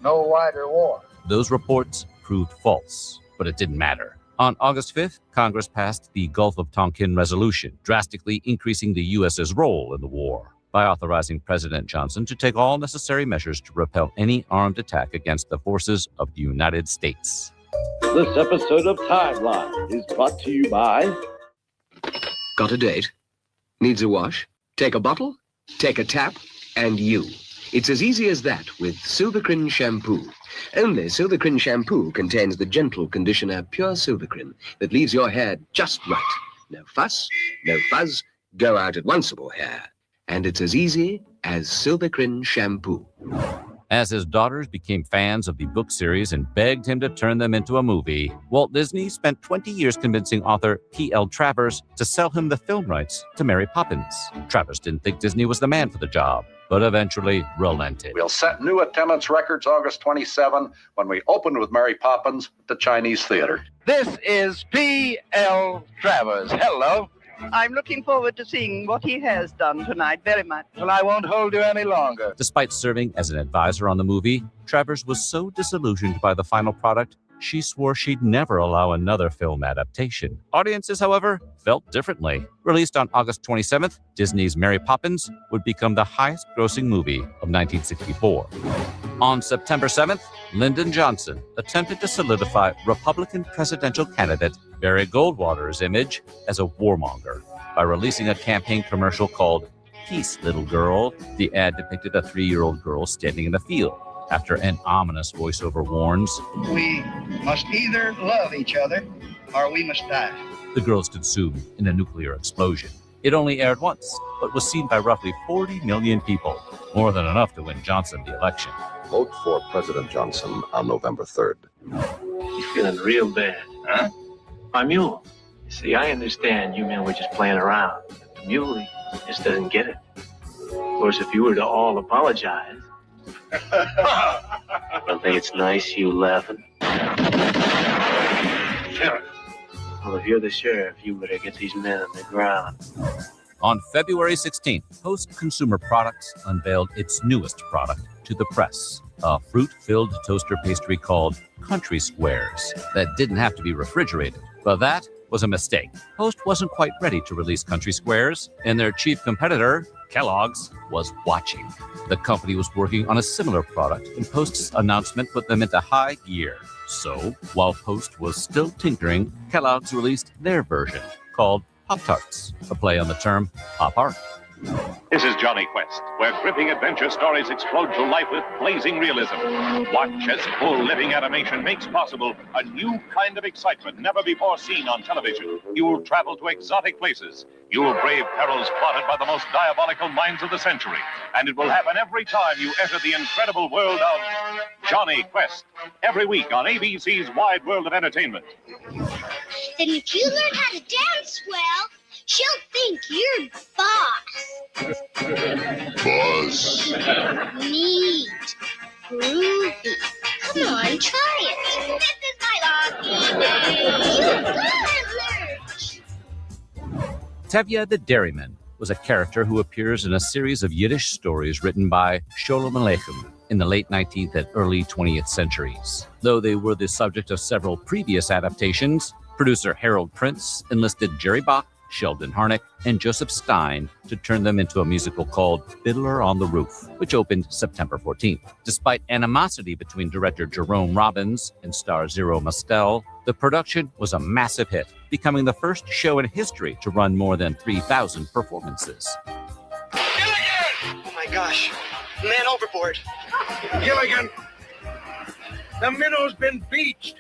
no wider war. Those reports proved false, but it didn't matter. On August 5th, Congress passed the Gulf of Tonkin Resolution, drastically increasing the U.S.'s role in the war by authorizing President Johnson to take all necessary measures to repel any armed attack against the forces of the United States. This episode of Timeline is brought to you by... Got a date? Needs a wash? Take a bottle, take a tap, and you. It's as easy as that with Silvercrin shampoo. Only Silvercrin shampoo contains the gentle conditioner Pure Silvercrin that leaves your hair just right. No fuss, no fuzz, go out at onceable hair. And it's as easy as Silvercrin shampoo. As his daughters became fans of the book series and begged him to turn them into a movie, Walt Disney spent 20 years convincing author P.L. Travers to sell him the film rights to Mary Poppins. Travers didn't think Disney was the man for the job, but eventually relented. We'll set new attendance records August 27 when we open with Mary Poppins at the Chinese Theater. This is P.L. Travers. Hello. I'm looking forward to seeing what he has done tonight very much. Well, I won't hold you any longer. Despite serving as an advisor on the movie, Travers was so disillusioned by the final product, she swore she'd never allow another film adaptation. Audiences, however, felt differently. Released on August 27th, Disney's Mary Poppins would become the highest-grossing movie of 1964. On September 7th, Lyndon Johnson attempted to solidify Republican presidential candidate Barry Goldwater's image as a warmonger by releasing a campaign commercial called Peace, Little Girl. The ad depicted a 3-year-old girl standing in the field after an ominous voiceover warns, We must either love each other or we must die. the girl is consumed in a nuclear explosion. It only aired once, but was seen by roughly 40 million people, more than enough to win Johnson the election. Vote for President Johnson on November 3rd. You feeling real bad, huh? My mule. You see, I understand you men were just playing around. But the mule, he just doesn't get it. Of course, if you were to all apologize, I don't think it's nice you laughing. Sheriff. Well, if you're the sheriff, you better get these men on the ground. On February 16th, Post Consumer Products unveiled its newest product to the press, a fruit-filled toaster pastry called Country Squares that didn't have to be refrigerated. But that was a mistake. Post wasn't quite ready to release Country Squares, and their chief competitor, Kellogg's, was watching. The company was working on a similar product, and Post's announcement put them into high gear. So, while Post was still tinkering, Kellogg's released their version, called Pop-Tarts, a play on the term pop art. This is Johnny Quest, where gripping adventure stories explode to life with blazing realism. Watch as full living animation makes possible a new kind of excitement never before seen on television. You'll travel to exotic places. You'll brave perils plotted by the most diabolical minds of the century. And it will happen every time you enter the incredible world of Johnny Quest. Every week on ABC's Wide World of Entertainment. Didn't you learn how to dance well? She'll think you're boss. Boss. Neat. Groovy. Come on, try it. This is my lucky day. You gotta learn. Tevye the Dairyman was a character who appears in a series of Yiddish stories written by Sholem Aleichem in the late 19th and early 20th centuries. Though they were the subject of several previous adaptations, producer Harold Prince enlisted Jerry Bach, Sheldon Harnick, and Joseph Stein to turn them into a musical called Fiddler on the Roof, which opened September 14th. Despite animosity between director Jerome Robbins and star Zero Mostel, the production was a massive hit, becoming the first show in history to run more than 3,000 performances. Oh my gosh, man overboard. Gilligan, the minnow's been beached.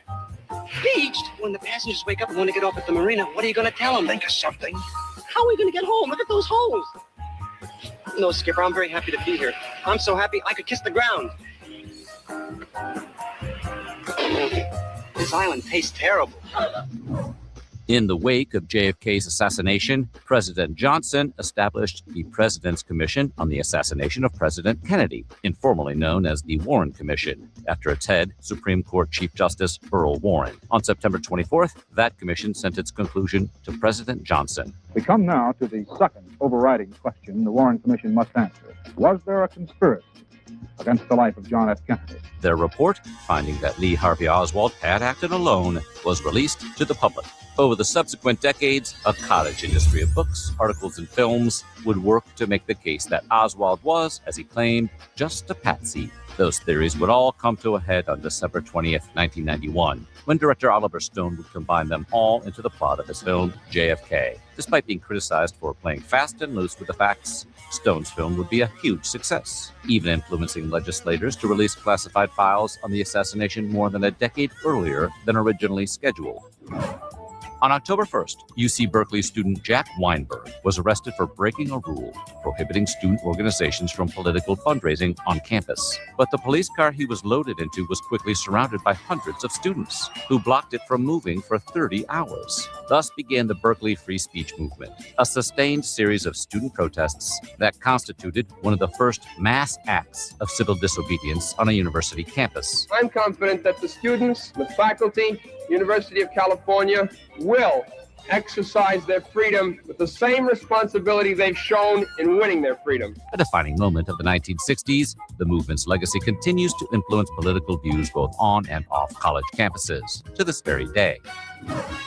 Beached? When the passengers wake up and want to get off at the marina, what are you going to tell them? Think of something. How are we going to get home? Look at those holes. No, Skipper, I'm very happy to be here. I'm so happy I could kiss the ground. This island tastes terrible. In the wake of JFK's assassination, President Johnson established the President's Commission on the Assassination of President Kennedy, informally known as the Warren Commission, after its head, Supreme Court Chief Justice Earl Warren. On September 24th, that commission sent its conclusion to President Johnson. We come now to the second overriding question the Warren Commission must answer. Was there a conspiracy against the life of John F. Kennedy? Their report, finding that Lee Harvey Oswald had acted alone, was released to the public. Over the subsequent decades, a cottage industry of books, articles, and films would work to make the case that Oswald was, as he claimed, just a patsy. Those theories would all come to a head on December 20th, 1991, when director Oliver Stone would combine them all into the plot of his film, JFK. Despite being criticized for playing fast and loose with the facts, Stone's film would be a huge success, even influencing legislators to release classified files on the assassination more than a decade earlier than originally scheduled. On October 1st, UC Berkeley student Jack Weinberg was arrested for breaking a rule prohibiting student organizations from political fundraising on campus. But the police car he was loaded into was quickly surrounded by hundreds of students who blocked it from moving for 30 hours. Thus began the Berkeley Free Speech Movement, a sustained series of student protests that constituted one of the first mass acts of civil disobedience on a university campus. I'm confident that the students, the faculty, University of California will exercise their freedom with the same responsibility they've shown in winning their freedom. A defining moment of the 1960s, the movement's legacy continues to influence political views both on and off college campuses to this very day.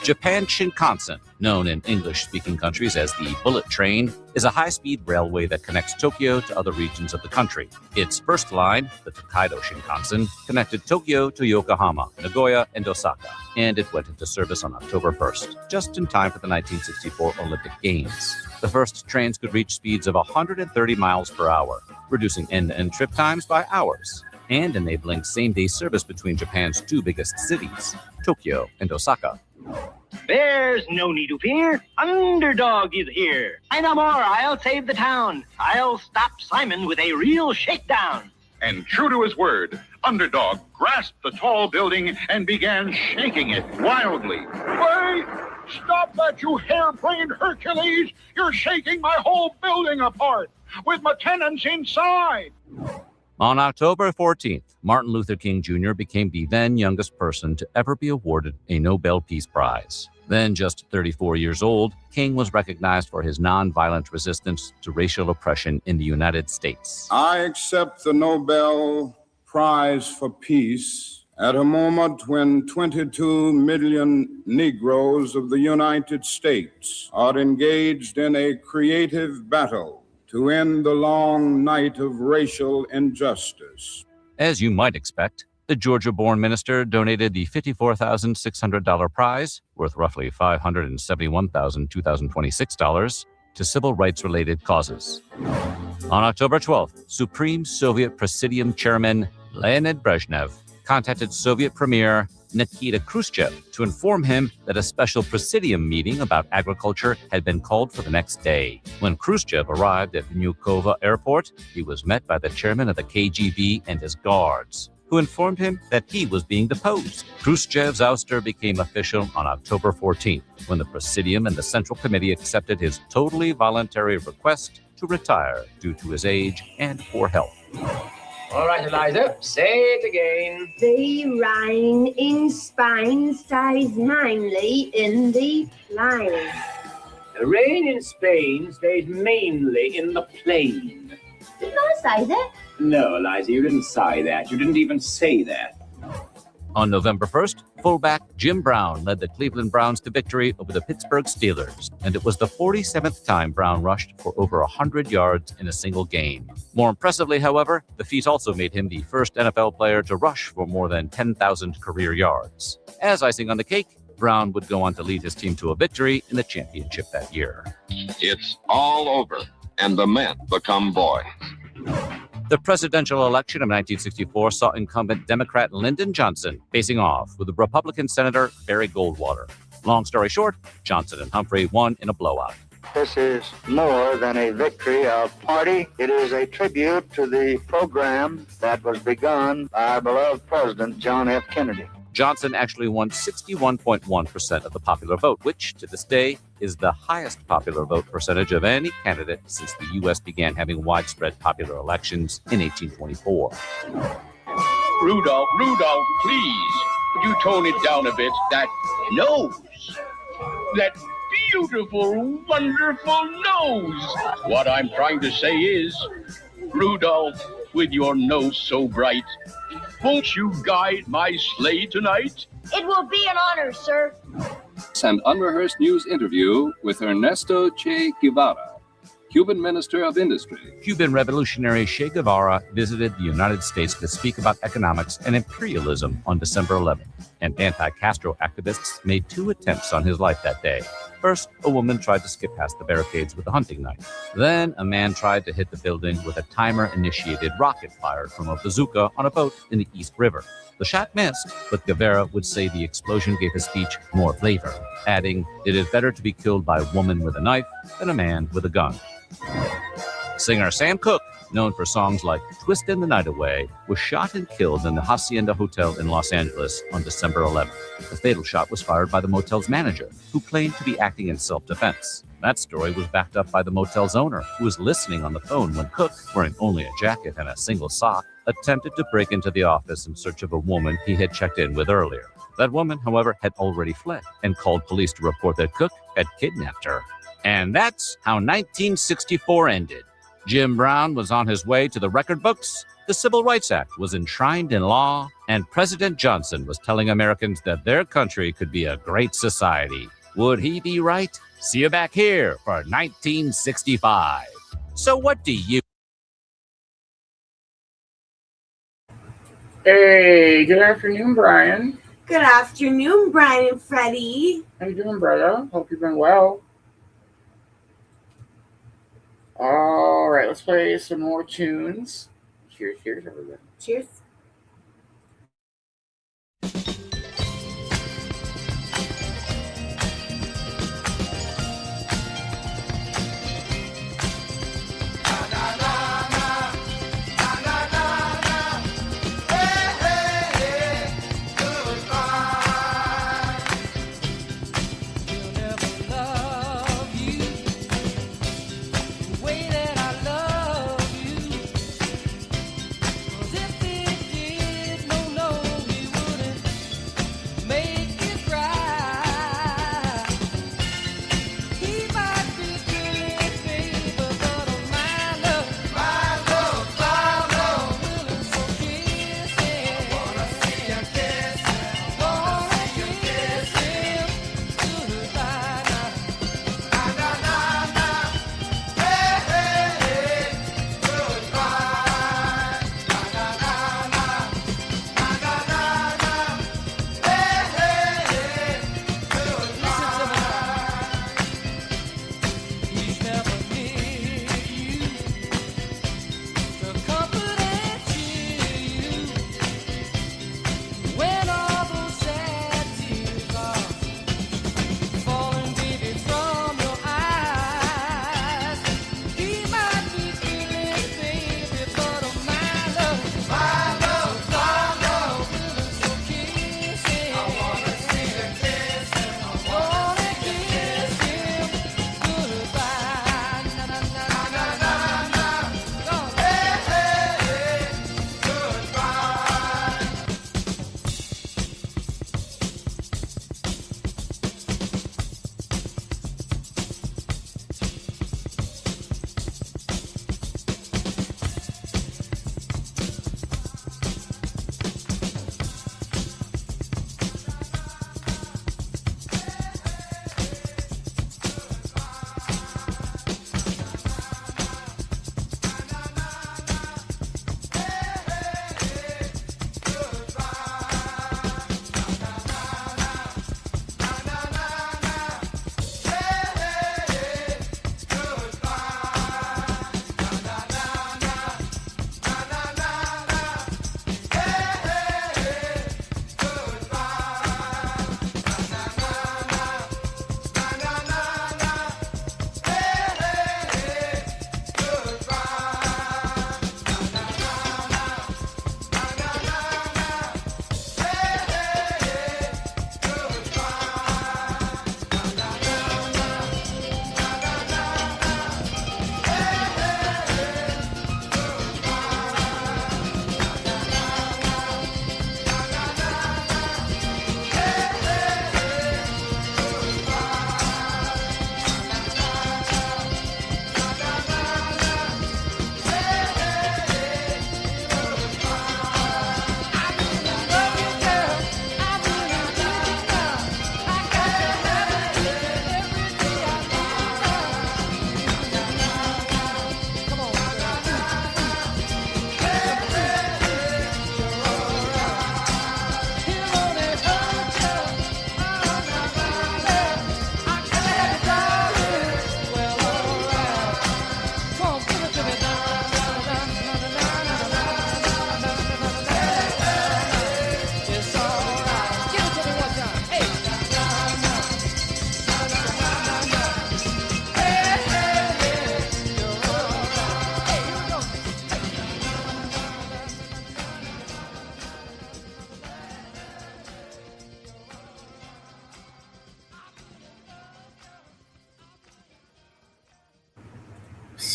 Japan Shinkansen, known in English-speaking countries as the Bullet Train, is a high-speed railway that connects Tokyo to other regions of the country. Its first line, the Tokaido Shinkansen, connected Tokyo to Yokohama, Nagoya, and Osaka, and it went into service on October 1st, just in time for the 1964 Olympic Games. The first trains could reach speeds of 130 miles per hour, reducing end-to-end trip times by hours, and enabling same-day service between Japan's two biggest cities, Tokyo and Osaka. There's no need to fear. Underdog is here. Say no more. I'll save the town. I'll stop Simon with a real shakedown. And true to his word, Underdog grasped the tall building and began shaking it wildly. Wait! Stop that, you hair-brained Hercules! You're shaking my whole building apart, with my tenants inside! On October 14th, Martin Luther King Jr. became the then youngest person to ever be awarded a Nobel Peace Prize. Then just 34 years old, King was recognized for his nonviolent resistance to racial oppression in the United States. I accept the Nobel Prize for Peace at a moment when 22 million Negroes of the United States are engaged in a creative battle to end the long night of racial injustice. As you might expect, the Georgia-born minister donated the $54,600 prize, worth roughly $571,226, to civil rights-related causes. On October 12th, Supreme Soviet Presidium Chairman Leonid Brezhnev contacted Soviet Premier Nikita Khrushchev to inform him that a special Presidium meeting about agriculture had been called for the next day. When Khrushchev arrived at Vnukovo Airport, he was met by the chairman of the KGB and his guards, who informed him that he was being deposed. Khrushchev's ouster became official on October 14th, when the Presidium and the Central Committee accepted his totally voluntary request to retire due to his age and poor health. All right, Eliza, say it again. The rain in Spain stays mainly in the plain. The rain in Spain stays mainly in the plain. Didn't I say that? No, Eliza, you didn't say that. You didn't even say that. On November 1st, fullback Jim Brown led the Cleveland Browns to victory over the Pittsburgh Steelers, and it was the 47th time Brown rushed for over 100 yards in a single game. More impressively, however, the feat also made him the first NFL player to rush for more than 10,000 career yards. As icing on the cake, Brown would go on to lead his team to a victory in the championship that year. It's all over, and the men become boys. The presidential election of 1964 saw incumbent Democrat Lyndon Johnson facing off with Republican Senator Barry Goldwater. Long story short, Johnson and Humphrey won in a blowout. This is more than a victory of party. It is a tribute to the program that was begun by our beloved President John F. Kennedy. Johnson actually won 61.1% of the popular vote, which, to this day, is the highest popular vote percentage of any candidate since the U.S. began having widespread popular elections in 1824. Rudolph, please, would you tone it down a bit? That nose, that beautiful, wonderful nose. What I'm trying to say is, Rudolph, with your nose so bright, won't you guide my sleigh tonight? It will be an honor, sir. An unrehearsed news interview with Ernesto Che Guevara, Cuban Minister of Industry. Cuban revolutionary Che Guevara visited the United States to speak about economics and imperialism on December 11th, and anti-Castro activists made 2 attempts on his life that day. First, a woman tried to skip past the barricades with a hunting knife. Then, a man tried to hit the building with a timer-initiated rocket fired from a bazooka on a boat in the East River. The shot missed, but Guevara would say the explosion gave his speech more flavor, adding, "It is better to be killed by a woman with a knife than a man with a gun." Singer Sam Cooke, known for songs like Twistin' the Night Away, was shot and killed in the Hacienda Hotel in Los Angeles on December 11th. The fatal shot was fired by the motel's manager, who claimed to be acting in self-defense. That story was backed up by the motel's owner, who was listening on the phone when Cooke, wearing only a jacket and a single sock, attempted to break into the office in search of a woman he had checked in with earlier. That woman, however, had already fled and called police to report that Cooke had kidnapped her. And that's how 1964 ended. Jim Brown was on his way to the record books, the Civil Rights Act was enshrined in law, and President Johnson was telling Americans that their country could be a great society. Would he be right? See you back here for 1965. So what do you... Hey, good afternoon, Brian. Good afternoon, Brian and Freddie. How you doing, brother? Hope you've been well. All right, let's play some more tunes. Cheers, everybody. Cheers. Way that I love you, 'cause if it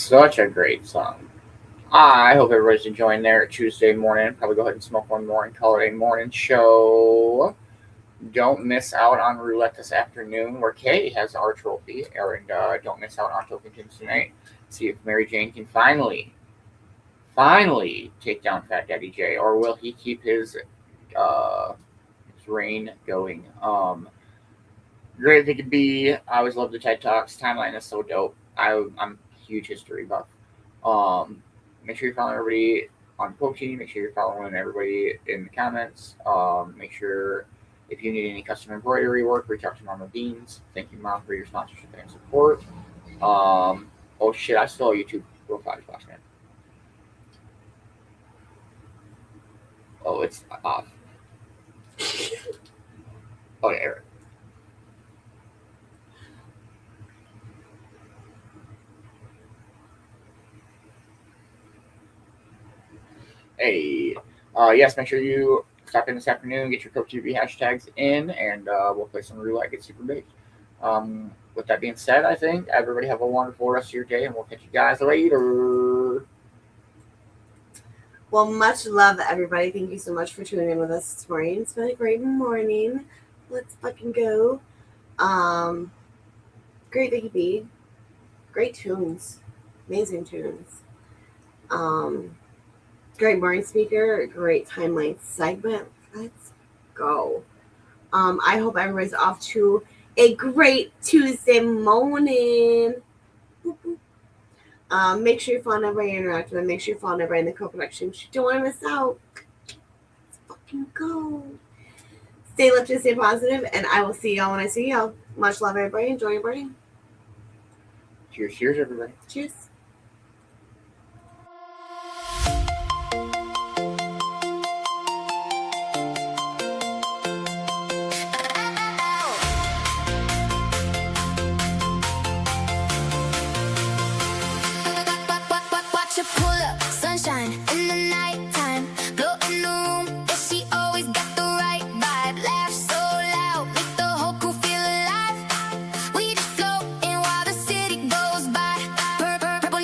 Such a great song. I hope everybody's enjoying their Tuesday morning. Probably go ahead and smoke one more and call it a morning show. Don't miss out on roulette this afternoon, where Kay has our trophy. And don't miss out on Tokens tonight. See if Mary Jane can finally take down Fat Daddy J, or will he keep his reign going? Great Vicki B. I always love the TED Talks. Timeline is so dope. I'm a huge history buff. Make sure you're following everybody on Cove-TV. Make sure you're following everybody in the comments. Make sure if you need any custom embroidery work, reach out to Mama Beanz. Thank you, Mom, for your sponsorship and support. Oh shit, I stole YouTube profile last man. Oh, it's off. Oh yeah, Eric. Hey, yes, make sure you stop in this afternoon, get your Cove-TV hashtags in, and we'll play some roulette, get super baked. With that being said, I think everybody have a wonderful rest of your day, and we'll catch you guys later. Well, much love, everybody. Thank you so much for tuning in with us this morning. It's been a great morning. Let's fucking go. Great Vicki B. Great tunes. Amazing tunes. Great morning speaker. Great timeline segment. Let's go. I hope everybody's off to a great Tuesday morning. Make sure you're following everybody interactive, and make sure you're following everybody in the co-production. You don't want to miss out. Let's fucking go. Stay lifted, stay positive, and I will see y'all when I see y'all. Much love, everybody. Enjoy your morning. Cheers, cheers, everybody. Cheers. Watch her pull up, sunshine in the nighttime, glow in the room. Yeah, she always got the right vibe. Laugh so loud, make the whole crew feel alive. We just floating while the city goes by. Purple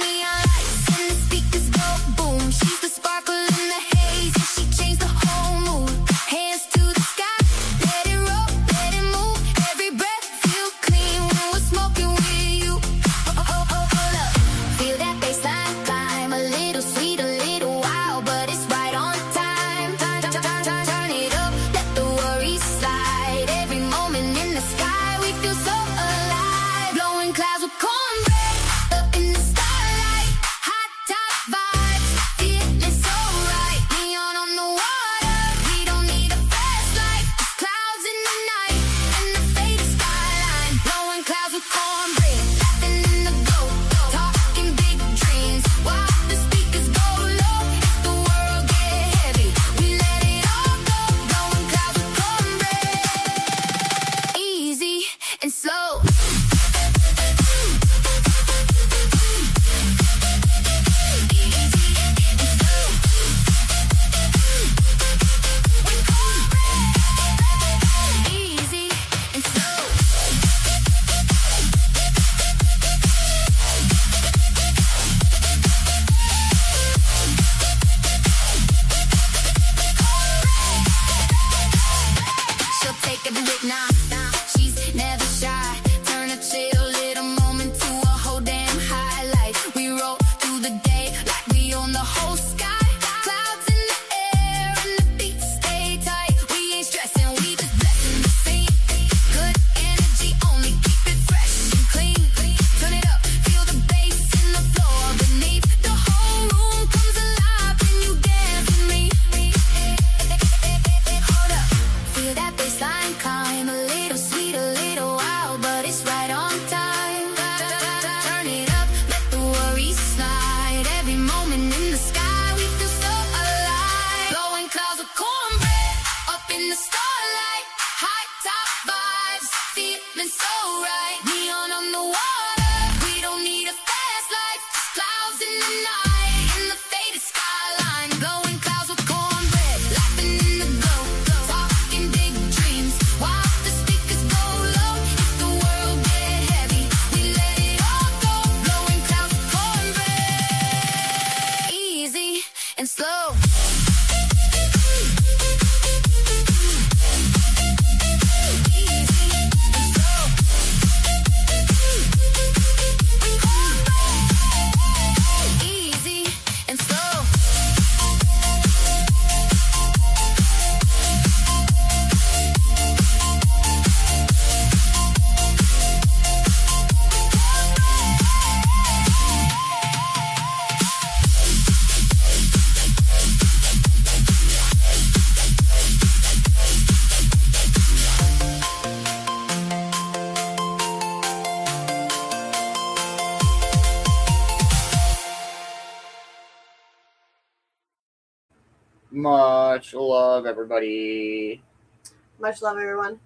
and slow. Easy and slow. Much love, everybody. Much love, everyone.